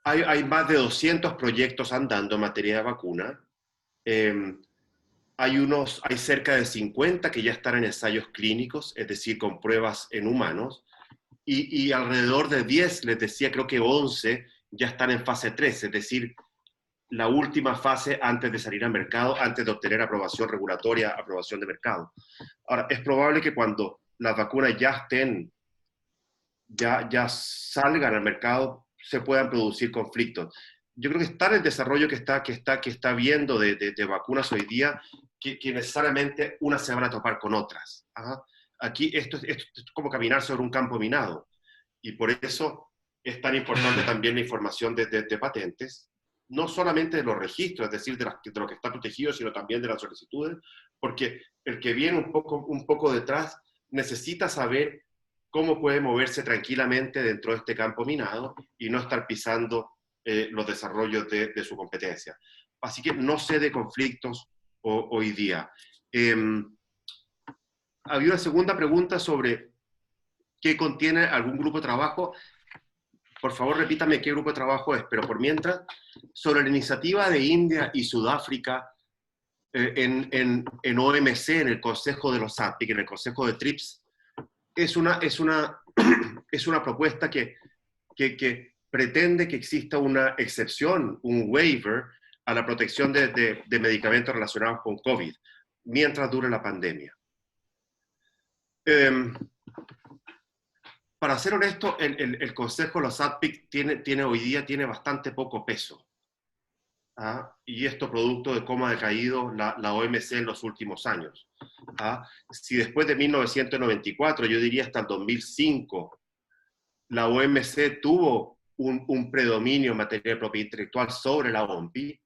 S4: hay más de 200 proyectos andando en materia de vacuna. Hay cerca de 50 que ya están en ensayos clínicos, es decir, con pruebas en humanos, y alrededor de 10, les decía, creo que 11 ya están en fase 3, es decir, la última fase antes de salir al mercado, antes de obtener aprobación regulatoria, aprobación de mercado. Ahora, es probable que cuando las vacunas ya salgan al mercado, se puedan producir conflictos. Yo creo que está en el desarrollo que está viendo de vacunas hoy día, que necesariamente unas se van a topar con otras. Ajá. Aquí esto es como caminar sobre un campo minado, y por eso es tan importante también la información de patentes, no solamente de los registros, es decir, de lo que está protegido, sino también de las solicitudes, porque el que viene un poco detrás necesita saber cómo puede moverse tranquilamente dentro de este campo minado y no estar pisando los desarrollos de su competencia. Así que no sé de conflictos hoy día. Había una segunda pregunta sobre qué contiene algún grupo de trabajo. Por favor, repítame qué grupo de trabajo es, pero por mientras, sobre la iniciativa de India y Sudáfrica en OMC, en el Consejo de los APIC, en el Consejo de TRIPS, es una propuesta que pretende que exista una excepción, un waiver a la protección de medicamentos relacionados con COVID, mientras dure la pandemia. Para ser honesto, el Consejo de los APIC hoy día tiene bastante poco peso. Y esto producto de cómo ha decaído la OMC en los últimos años. Si después de 1994, yo diría hasta el 2005, la OMC tuvo un predominio en materia de propiedad intelectual sobre la OMPI,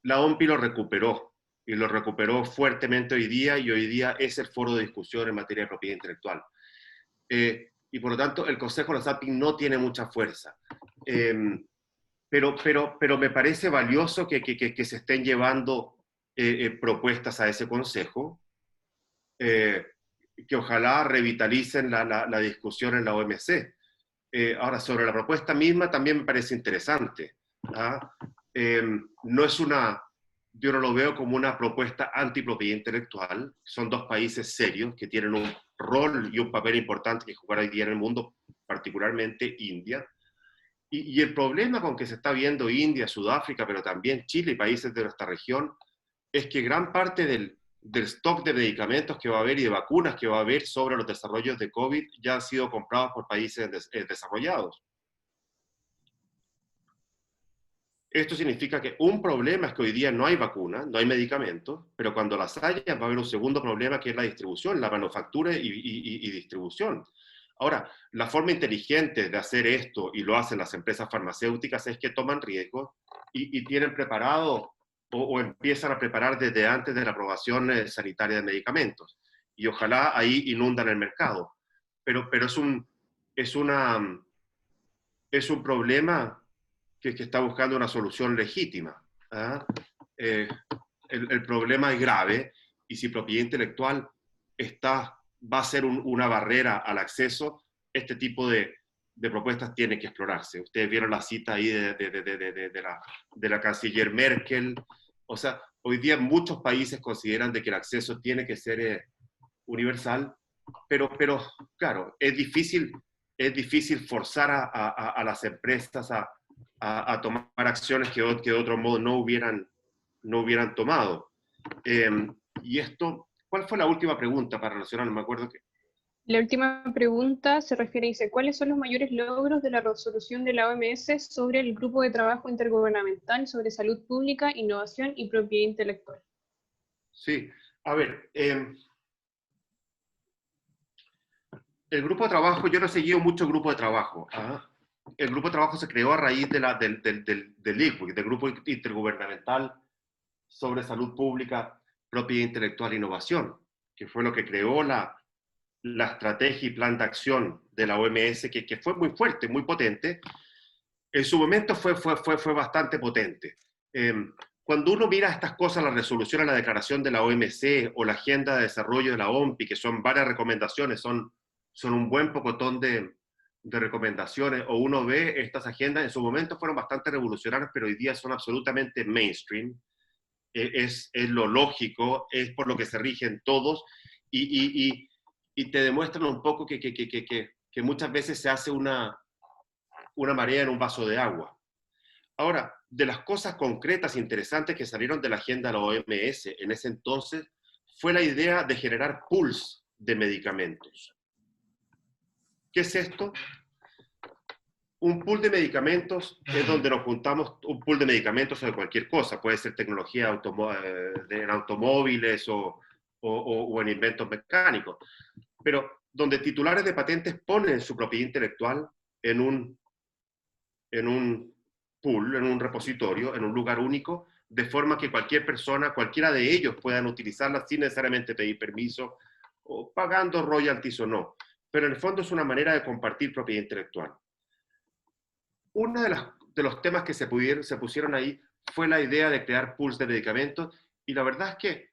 S4: la OMPI lo recuperó, y lo recuperó fuertemente hoy día, y hoy día es el foro de discusión en materia de propiedad intelectual. Y por lo tanto, el Consejo de los APIC no tiene mucha fuerza. Pero me parece valioso que se estén llevando propuestas a ese consejo, que ojalá revitalicen la discusión en la OMC. Ahora, sobre la propuesta misma también me parece interesante. Yo no lo veo como una propuesta antipropiedad intelectual. Son dos países serios que tienen un rol y un papel importante que jugar hoy día en el mundo, particularmente India. Y el problema con que se está viendo India, Sudáfrica, pero también Chile y países de nuestra región, es que gran parte del stock de medicamentos que va a haber y de vacunas que va a haber sobre los desarrollos de COVID ya han sido comprados por países desarrollados. Esto significa que un problema es que hoy día no hay vacunas, no hay medicamentos, pero cuando las haya va a haber un segundo problema, que es la distribución, la manufactura y distribución. Ahora, la forma inteligente de hacer esto, y lo hacen las empresas farmacéuticas, es que toman riesgos y tienen preparado o empiezan a preparar desde antes de la aprobación sanitaria de medicamentos. Y ojalá ahí inundan el mercado. Pero es un problema que está buscando una solución legítima. El problema es grave, y si propiedad intelectual va a ser una barrera al acceso, este tipo de propuestas tienen que explorarse. Ustedes vieron la cita ahí de la canciller Merkel. O sea, hoy día muchos países consideran de que el acceso tiene que ser universal, pero claro, es difícil forzar a las empresas a tomar acciones que de otro modo no hubieran tomado. Y esto ¿Cuál fue la última pregunta para relacionar? No me acuerdo que...
S1: La última pregunta se refiere, dice, ¿cuáles son los mayores logros de la resolución de la OMS sobre el Grupo de Trabajo Intergubernamental sobre Salud Pública, Innovación y Propiedad Intelectual?
S4: Sí, a ver, el grupo de trabajo, yo no he seguido mucho el grupo de trabajo. ¿Ah? El grupo de trabajo se creó a raíz de del ICWIC, del Grupo Intergubernamental sobre Salud Pública, Propiedad Intelectual e Innovación, que fue lo que creó la estrategia y plan de acción de la OMS, que fue muy fuerte, muy potente. En su momento fue bastante potente. Cuando uno mira estas cosas, la resolución a la declaración de la OMC o la Agenda de Desarrollo de la OMPI, que son varias recomendaciones, son un buen pocotón de recomendaciones, o uno ve estas agendas, en su momento fueron bastante revolucionarias, pero hoy día son absolutamente mainstream, es lo lógico, es por lo que se rigen todos, y te demuestran un poco que muchas veces se hace una marea en un vaso de agua. Ahora, de las cosas concretas e interesantes que salieron de la agenda de la OMS en ese entonces, fue la idea de generar pools de medicamentos. ¿Qué es esto? Un pool de medicamentos es donde nos juntamos, un pool de medicamentos sobre cualquier cosa, puede ser tecnología en automóviles o en inventos mecánicos, pero donde titulares de patentes ponen su propiedad intelectual en un pool, en un repositorio, en un lugar único, de forma que cualquier persona, cualquiera de ellos puedan utilizarla sin necesariamente pedir permiso, o pagando royalties o no. Pero en el fondo es una manera de compartir propiedad intelectual. Uno de los temas que se pusieron ahí fue la idea de crear pools de medicamentos, y la verdad es que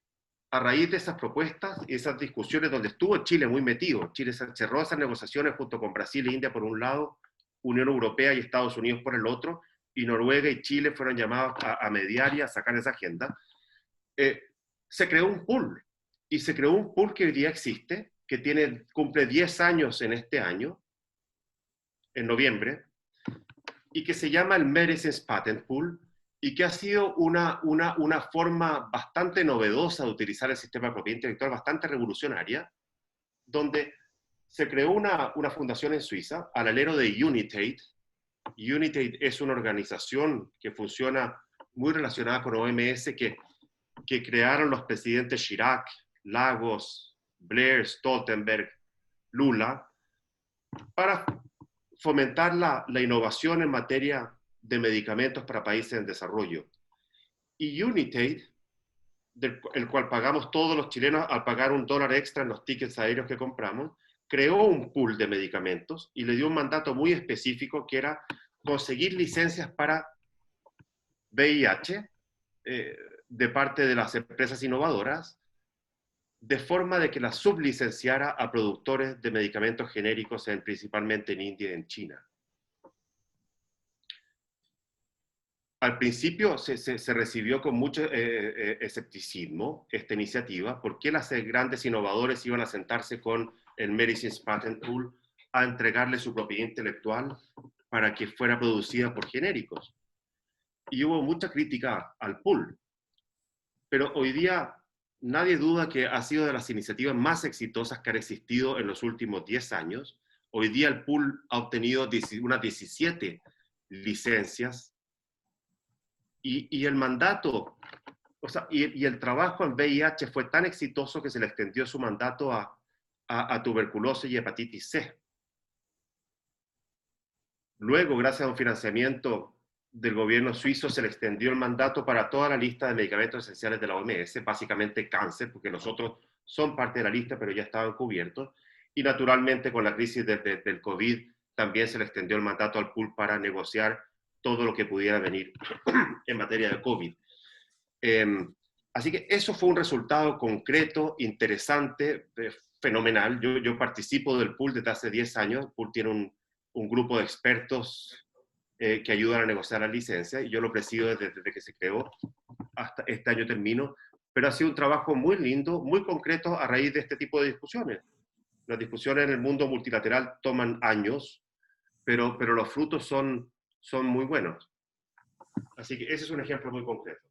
S4: a raíz de esas propuestas y esas discusiones donde estuvo Chile muy metido, Chile cerró esas negociaciones junto con Brasil e India por un lado, Unión Europea y Estados Unidos por el otro, y Noruega y Chile fueron llamados a mediar y a sacar esa agenda, se creó un pool, y se creó un pool que hoy día existe, que cumple 10 años en este año, en noviembre, y que se llama el Medicines Patent Pool, y que ha sido una forma bastante novedosa de utilizar el sistema de propiedad intelectual, bastante revolucionaria, donde se creó una fundación en Suiza, al alero de Unitate. Unitate es una organización que funciona muy relacionada con OMS, que crearon los presidentes Chirac, Lagos, Blair, Stoltenberg, Lula, para fomentar la innovación en materia de medicamentos para países en desarrollo. Y Unitate, el cual pagamos todos los chilenos al pagar $1 extra en los tickets aéreos que compramos, creó un pool de medicamentos y le dio un mandato muy específico, que era conseguir licencias para VIH de parte de las empresas innovadoras, de forma de que las sublicenciara a productores de medicamentos genéricos, principalmente en India y en China. Al principio se recibió con mucho escepticismo esta iniciativa. ¿Por qué las grandes innovadores iban a sentarse con el Medicines Patent Pool a entregarle su propiedad intelectual para que fuera producida por genéricos? Y hubo mucha crítica al pool. Pero hoy día nadie duda que ha sido de las iniciativas más exitosas que han existido en los últimos 10 años. Hoy día el pool ha obtenido unas 17 licencias, y el mandato, o sea, y el trabajo en VIH fue tan exitoso que se le extendió su mandato a tuberculosis y hepatitis C. Luego, gracias a un financiamiento del gobierno suizo, se le extendió el mandato para toda la lista de medicamentos esenciales de la OMS, básicamente cáncer, porque los otros son parte de la lista, pero ya estaban cubiertos. Y naturalmente, con la crisis del COVID, también se le extendió el mandato al pool para negociar todo lo que pudiera venir en materia de COVID. Así que eso fue un resultado concreto, interesante, fenomenal. Yo participo del pool desde hace 10 años. El pool tiene un grupo de expertos que ayudan a negociar la licencia, y yo lo presido desde que se creó hasta este año termino, pero ha sido un trabajo muy lindo, muy concreto a raíz de este tipo de discusiones. Las discusiones en el mundo multilateral toman años, pero los frutos son muy buenos. Así que ese es un ejemplo muy concreto.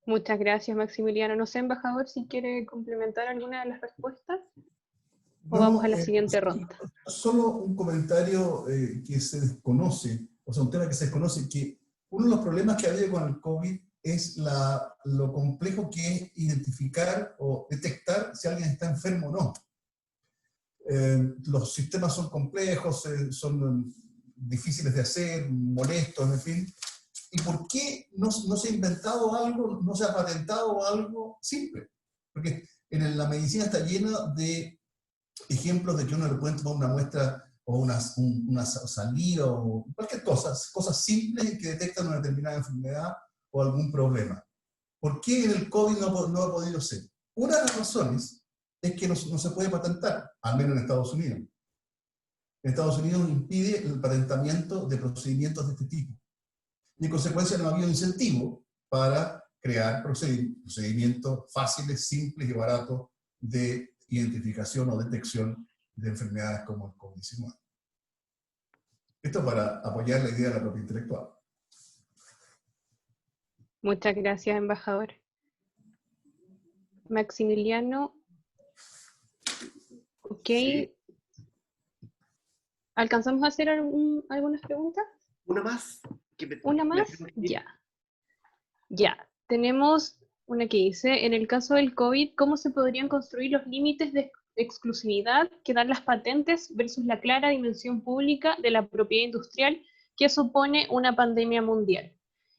S1: Muchas gracias, Maximiliano. No sé, embajador, si quiere complementar alguna de las respuestas o vamos a la siguiente ronda.
S5: Solo un comentario que se desconoce, o sea, un tema que se desconoce, que uno de los problemas que ha habido con el COVID es lo complejo que es identificar o detectar si alguien está enfermo o no. Los sistemas son complejos, son difíciles de hacer, molestos, en fin. ¿Y por qué no se ha inventado algo, no se ha patentado algo simple? Porque la medicina está llena de ejemplos de que uno le puede tomar una muestra o una saliva o cualquier cosa, cosas simples que detectan una determinada enfermedad o algún problema. ¿Por qué en el COVID no ha podido ser? Una de las razones es que no se puede patentar, al menos en Estados Unidos. En Estados Unidos impide el patentamiento de procedimientos de este tipo. Y en consecuencia no ha habido incentivo para crear procedimientos fáciles, simples y baratos de identificación o detección de enfermedades como el COVID-19. Esto para apoyar la idea de la propiedad intelectual.
S1: Muchas gracias, embajador. Maximiliano. Ok.
S4: Sí.
S1: ¿Alcanzamos a hacer algunas preguntas?
S4: ¿Una más?
S1: ¿Una más? Ya. Ya. Tenemos una que dice, en el caso del COVID, ¿cómo se podrían construir los límites de exclusividad que dan las patentes versus la clara dimensión pública de la propiedad industrial que supone una pandemia mundial?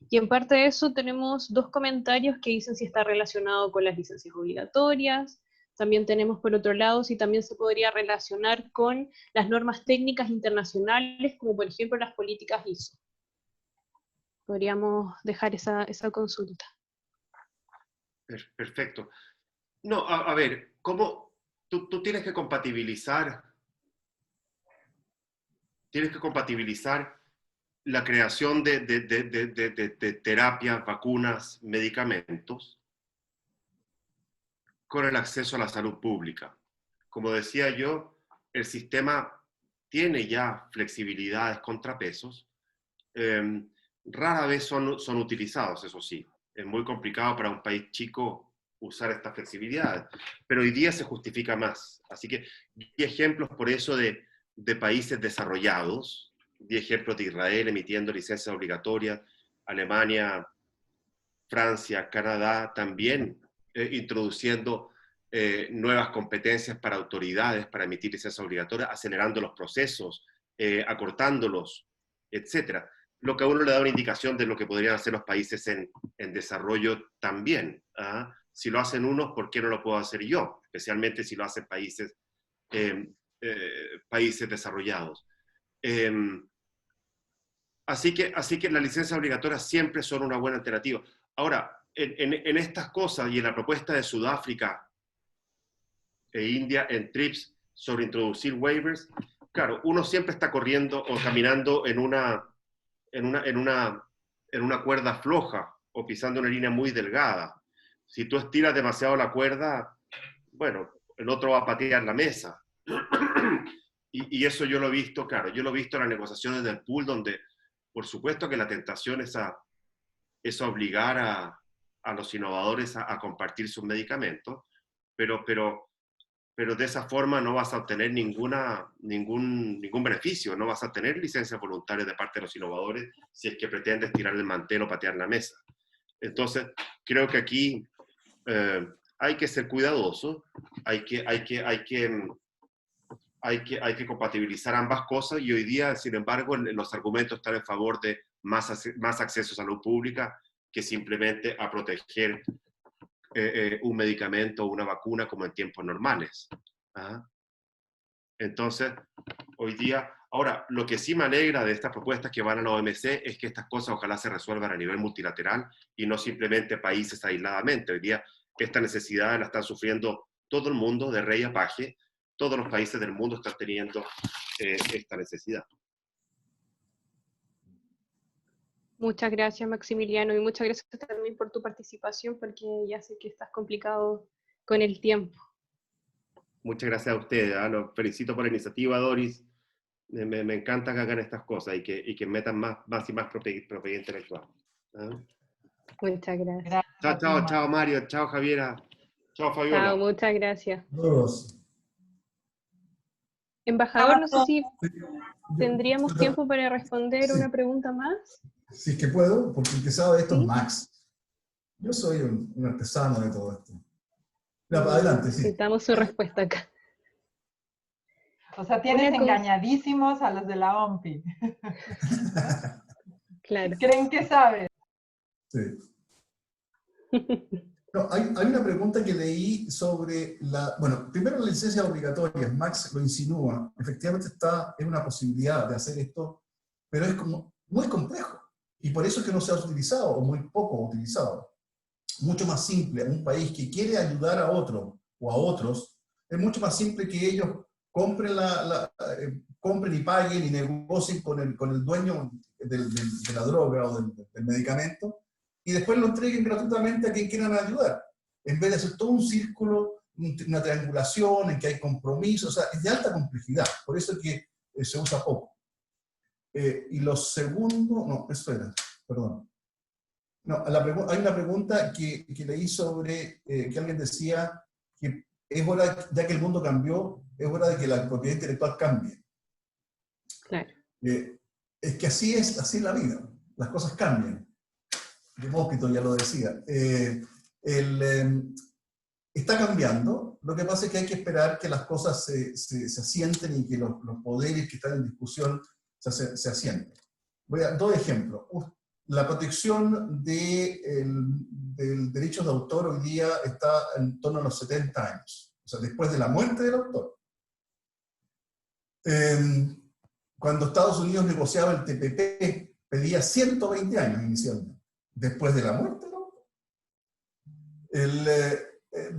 S1: Y en parte de eso tenemos dos comentarios que dicen si está relacionado con las licencias obligatorias. También tenemos por otro lado si también se podría relacionar con las normas técnicas internacionales, como por ejemplo las políticas ISO. Podríamos dejar esa consulta.
S4: Perfecto. No, a ver, ¿cómo tú tienes que compatibilizar la creación de terapias, vacunas, medicamentos con el acceso a la salud pública? Como decía yo, el sistema tiene ya flexibilidades, contrapesos. Rara vez son utilizados, eso sí. Es muy complicado para un país chico usar estas flexibilidades, pero hoy día se justifica más. Así que di ejemplos por eso de países desarrollados, di ejemplos de Israel emitiendo licencias obligatorias, Alemania, Francia, Canadá también introduciendo nuevas competencias para autoridades para emitir licencias obligatorias, acelerando los procesos, acortándolos, etcétera. Lo que a uno le da una indicación de lo que podrían hacer los países en desarrollo también. ¿Ah? Si lo hacen unos, ¿por qué no lo puedo hacer yo? Especialmente si lo hacen países desarrollados. Así que las licencias obligatorias siempre son una buena alternativa. Ahora, en estas cosas y en la propuesta de Sudáfrica e India en TRIPS sobre introducir waivers, claro, uno siempre está corriendo o caminando en una cuerda floja o pisando una línea muy delgada. Si tú estiras demasiado la cuerda, bueno, el otro va a patear la mesa. Y eso yo lo he visto, claro, yo lo he visto en las negociaciones del pool, donde por supuesto que la tentación es a obligar a los innovadores a compartir sus medicamentos, pero de esa forma no vas a obtener ningún beneficio, no vas a tener licencias voluntarias de parte de los innovadores si es que pretendes tirar el mantel o patear la mesa. Entonces, creo que aquí hay que ser cuidadoso, hay que compatibilizar ambas cosas, y hoy día, sin embargo, los argumentos están en favor de más acceso a salud pública que simplemente a proteger un medicamento o una vacuna como en tiempos normales. ¿Ah? Entonces, hoy día, ahora, lo que sí me alegra de estas propuestas que van a la OMC es que estas cosas ojalá se resuelvan a nivel multilateral y no simplemente países aisladamente. Hoy día esta necesidad la están sufriendo todo el mundo, de rey a paje. Todos los países del mundo están teniendo esta necesidad.
S1: Muchas gracias, Maximiliano, y muchas gracias también por tu participación, porque ya sé que estás complicado con el tiempo.
S4: Muchas gracias a ustedes. Los felicito por la iniciativa, Doris. Me encanta que hagan estas cosas y que metan más y más propiedad intelectual. ¿Ah?
S1: Muchas gracias.
S4: Chao, Mario. Chao, Javiera. Chao, Fabiola.
S1: Chao, muchas gracias.
S5: Todos.
S1: Embajador, no sé si
S5: Sí.
S1: tendríamos tiempo para responder una pregunta más.
S5: Si es que puedo, porque el que sabe de esto
S1: ¿Sí?
S5: es Max. Yo soy un artesano de todo esto. Ya, adelante, sí.
S1: Necesitamos su respuesta acá.
S6: O sea, tienes
S1: Una cosa-
S6: engañadísimos a los de la OMPI.
S1: Claro.
S6: Creen que saben.
S5: Sí. No, hay una pregunta que leí sobre bueno, primero las licencias obligatorias, Max lo insinúa, efectivamente es una posibilidad de hacer esto, pero es como muy complejo, y por eso es que no se ha utilizado, o muy poco utilizado. Mucho más simple, un país que quiere ayudar a otro, o a otros, es mucho más simple que ellos compren, compren y paguen y negocien con el dueño de la droga o del medicamento, y después lo entreguen gratuitamente a quien quieran ayudar, en vez de hacer todo un círculo, una triangulación en que hay compromisos, o sea, es de alta complejidad, por eso es que se usa poco. Y lo segundo, no, eso era, perdón. No, hay una pregunta que leí sobre, que alguien decía que es hora, ya que el mundo cambió, es hora de que la propiedad intelectual cambie.
S1: Claro.
S5: Es que así es la vida, las cosas cambian. Demócrito ya lo decía. Está cambiando, lo que pasa es que hay que esperar que las cosas se asienten y que los poderes que están en discusión se asienten. Voy a dar dos ejemplos. La protección del derecho de autor hoy día está en torno a los 70 años, o sea, después de la muerte del autor. Cuando Estados Unidos negociaba el TPP, pedía 120 años inicialmente, después de la muerte del autor.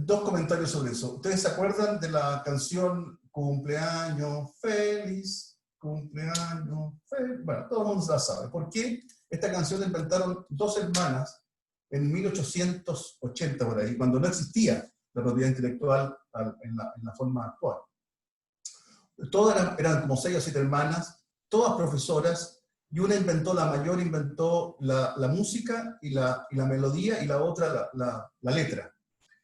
S5: Dos comentarios sobre eso. ¿Ustedes se acuerdan de la canción Cumpleaños Feliz? Cumpleaños Feliz. Bueno, todo el mundo la sabe. ¿Por qué? Esta canción la inventaron dos hermanas en 1880 por ahí, cuando no existía la propiedad intelectual en la forma actual. Todas eran como 6 o 7 hermanas, todas profesoras, y una la mayor inventó la música y la melodía, y la otra la letra.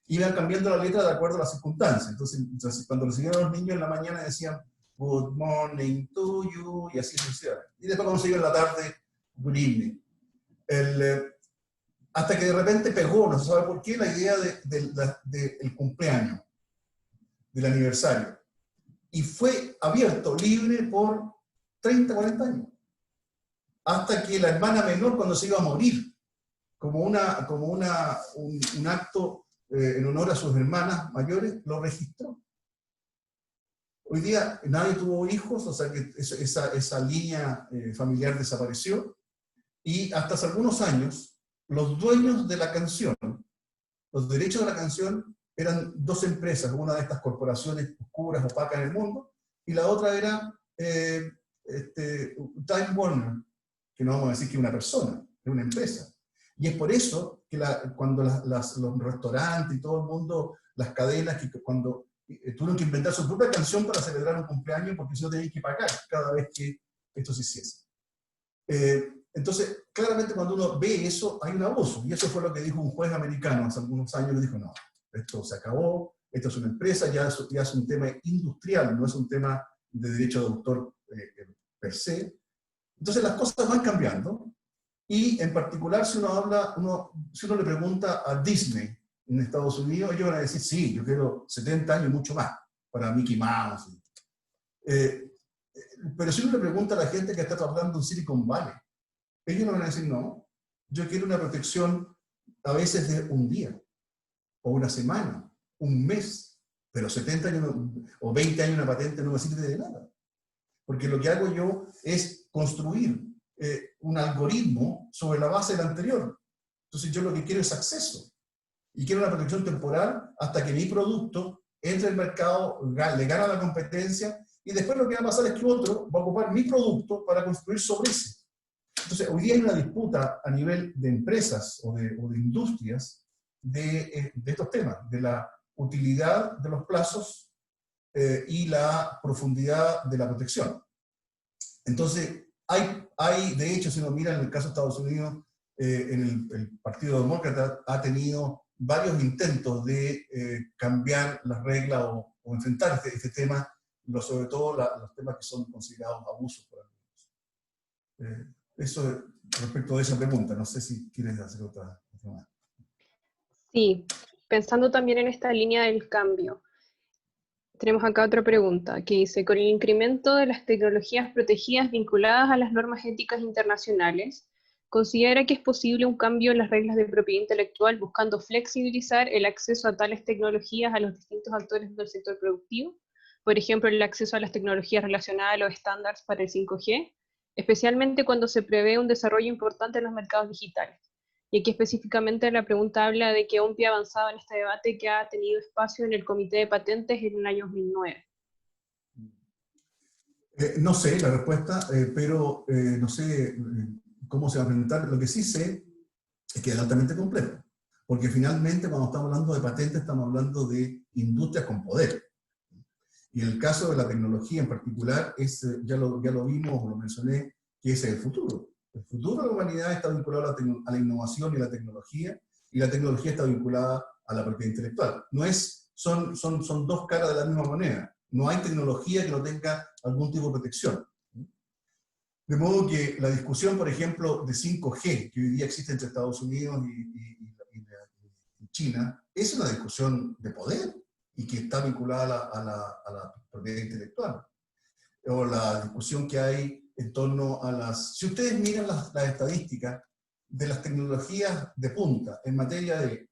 S5: Iban cambiando la letra de acuerdo a las circunstancias. Entonces cuando recibían a los niños en la mañana decían good morning to you, y así sucesivamente. Y después cuando se iban en la tarde, good evening. Hasta que de repente pegó, no se sabe por qué, la idea del cumpleaños, del aniversario. Y fue abierto, libre, por 30, 40 años. Hasta que la hermana menor, cuando se iba a morir, como un acto en honor a sus hermanas mayores, lo registró. Hoy día nadie tuvo hijos, o sea que esa línea familiar desapareció, y hasta hace algunos años, los dueños de la canción, los derechos de la canción, eran dos empresas, una de estas corporaciones oscuras, opacas en el mundo, y la otra era Time Warner, que no vamos a decir que es una persona, es una empresa. Y es por eso que cuando los restaurantes y todo el mundo, las cadenas, que cuando tuvieron que inventar su propia canción para celebrar un cumpleaños, porque si no tenían que pagar cada vez que esto se hiciese. Entonces, claramente cuando uno ve eso, hay un abuso, y eso fue lo que dijo un juez americano hace algunos años, dijo, no, esto se acabó, esto es una empresa, ya es un tema industrial, no es un tema de derecho de autor per se. Entonces las cosas van cambiando, y en particular si uno le pregunta a Disney en Estados Unidos, ellos van a decir, sí, yo quiero 70 años y mucho más para Mickey Mouse. Pero si uno le pregunta a la gente que está trabajando en Silicon Valley, ellos no van a decir, no, yo quiero una protección a veces de un día, o una semana, un mes, pero 70 años o 20 años una patente no me sirve de nada. Porque lo que hago yo es construir un algoritmo sobre la base del anterior. Entonces yo lo que quiero es acceso. Y quiero una protección temporal hasta que mi producto entre al mercado, le gana la competencia, y después lo que va a pasar es que otro va a ocupar mi producto para construir sobre ese. Entonces hoy día hay una disputa a nivel de empresas o de industrias de estos temas, de la utilidad de los plazos y la profundidad de la protección. Entonces, hay de hecho, si uno mira en el caso de Estados Unidos, el Partido Demócrata ha tenido varios intentos de cambiar las reglas o enfrentar este tema, sobre todo los temas que son considerados abusos por algunos. Eso respecto de esa pregunta, no sé si quieres hacer otra más.
S1: Sí, pensando también en esta línea del cambio. Tenemos acá otra pregunta que dice, con el incremento de las tecnologías protegidas vinculadas a las normas éticas internacionales, ¿considera que es posible un cambio en las reglas de propiedad intelectual buscando flexibilizar el acceso a tales tecnologías a los distintos actores del sector productivo? Por ejemplo, el acceso a las tecnologías relacionadas a los estándares para el 5G, especialmente cuando se prevé un desarrollo importante en los mercados digitales. Y aquí específicamente la pregunta habla de que OMPI ha avanzado en este debate que ha tenido espacio en el Comité de Patentes en el año 2009.
S5: No sé la respuesta, pero no sé cómo se va a presentar. Lo que sí sé es que es altamente complejo, porque finalmente cuando estamos hablando de patentes estamos hablando de industrias con poder. Y en el caso de la tecnología en particular, ya lo vimos o lo mencioné, que ese es el futuro. El futuro de la humanidad está vinculado a la innovación y la tecnología está vinculada a la propiedad intelectual. Son dos caras de la misma moneda. No hay tecnología que no tenga algún tipo de protección. De modo que la discusión, por ejemplo, de 5G, que hoy día existe entre Estados Unidos y China, es una discusión de poder y que está vinculada a la propiedad intelectual. O la discusión que hay en torno a las... Si ustedes miran las estadísticas de las tecnologías de punta en materia de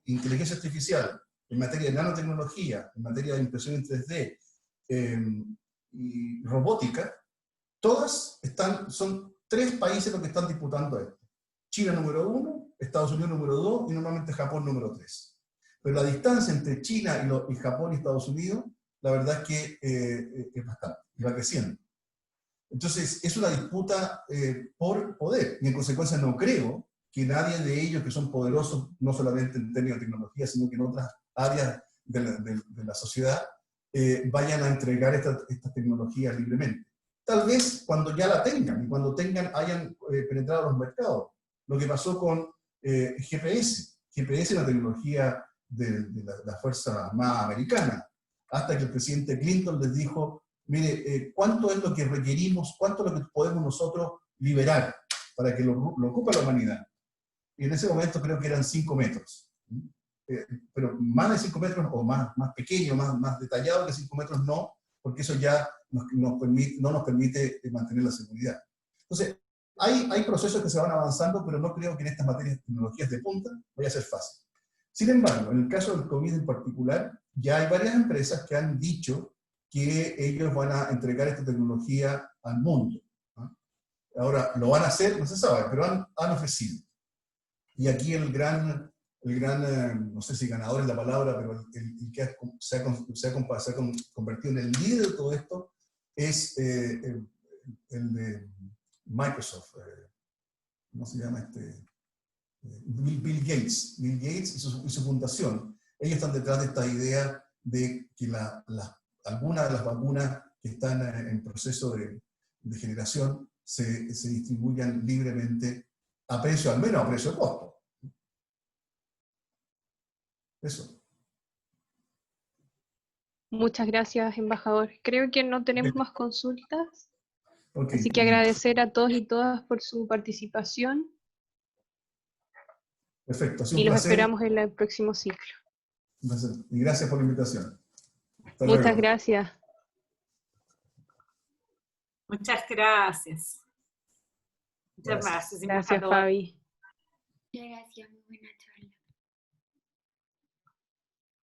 S5: inteligencia artificial, en materia de nanotecnología, en materia de impresión en 3D y robótica, todas son 3 países los que están disputando esto. China número 1, Estados Unidos número 2 y normalmente Japón número 3. Pero la distancia entre China y Japón y Estados Unidos, la verdad es que es bastante, y va creciendo. Entonces, es una disputa por poder, y en consecuencia no creo que nadie de ellos que son poderosos, no solamente en términos de tecnología, sino que en otras áreas de la sociedad, vayan a entregar estas tecnologías libremente. Tal vez cuando ya la tengan, y cuando hayan penetrado los mercados. Lo que pasó con GPS. GPS es una tecnología de la Fuerza Armada Americana, hasta que el presidente Clinton les dijo, mire, ¿cuánto es lo que requerimos, cuánto es lo que podemos nosotros liberar para que lo ocupe la humanidad? Y en ese momento creo que eran 5 metros. Pero más de 5 metros, o más pequeño, más detallado que 5 metros no, porque eso ya no nos permite mantener la seguridad. Entonces, hay procesos que se van avanzando, pero no creo que en estas materias de tecnologías de punta vaya a ser fácil. Sin embargo, en el caso del COVID en particular, ya hay varias empresas que han dicho que ellos van a entregar esta tecnología al mundo, ¿no? Ahora, lo van a hacer, no se sabe, pero han ofrecido. Y aquí el gran no sé si ganador es la palabra, pero el que se ha convertido en el líder de todo esto es el de Microsoft. ¿Cómo se llama Bill Gates. Bill Gates y su fundación. Ellos están detrás de esta idea de que algunas de las vacunas que están en proceso de generación se distribuyan libremente a precio, al menos a precio de costo. Eso.
S1: Muchas gracias, embajador. Creo que no tenemos más consultas,
S5: Okay.
S1: Así que agradecer a todos y todas por su participación.
S5: Perfecto, ha sido
S1: Y
S5: un
S1: los
S5: placer.
S1: esperamos en el próximo ciclo.
S5: Y gracias por la invitación. Hasta
S1: Muchas
S5: luego.
S1: gracias.
S7: Muchas gracias. Muchas
S5: Gracias.
S7: gracias,
S1: Gracias,
S7: embajador.
S1: Fabi.
S8: Gracias, muy buena charla.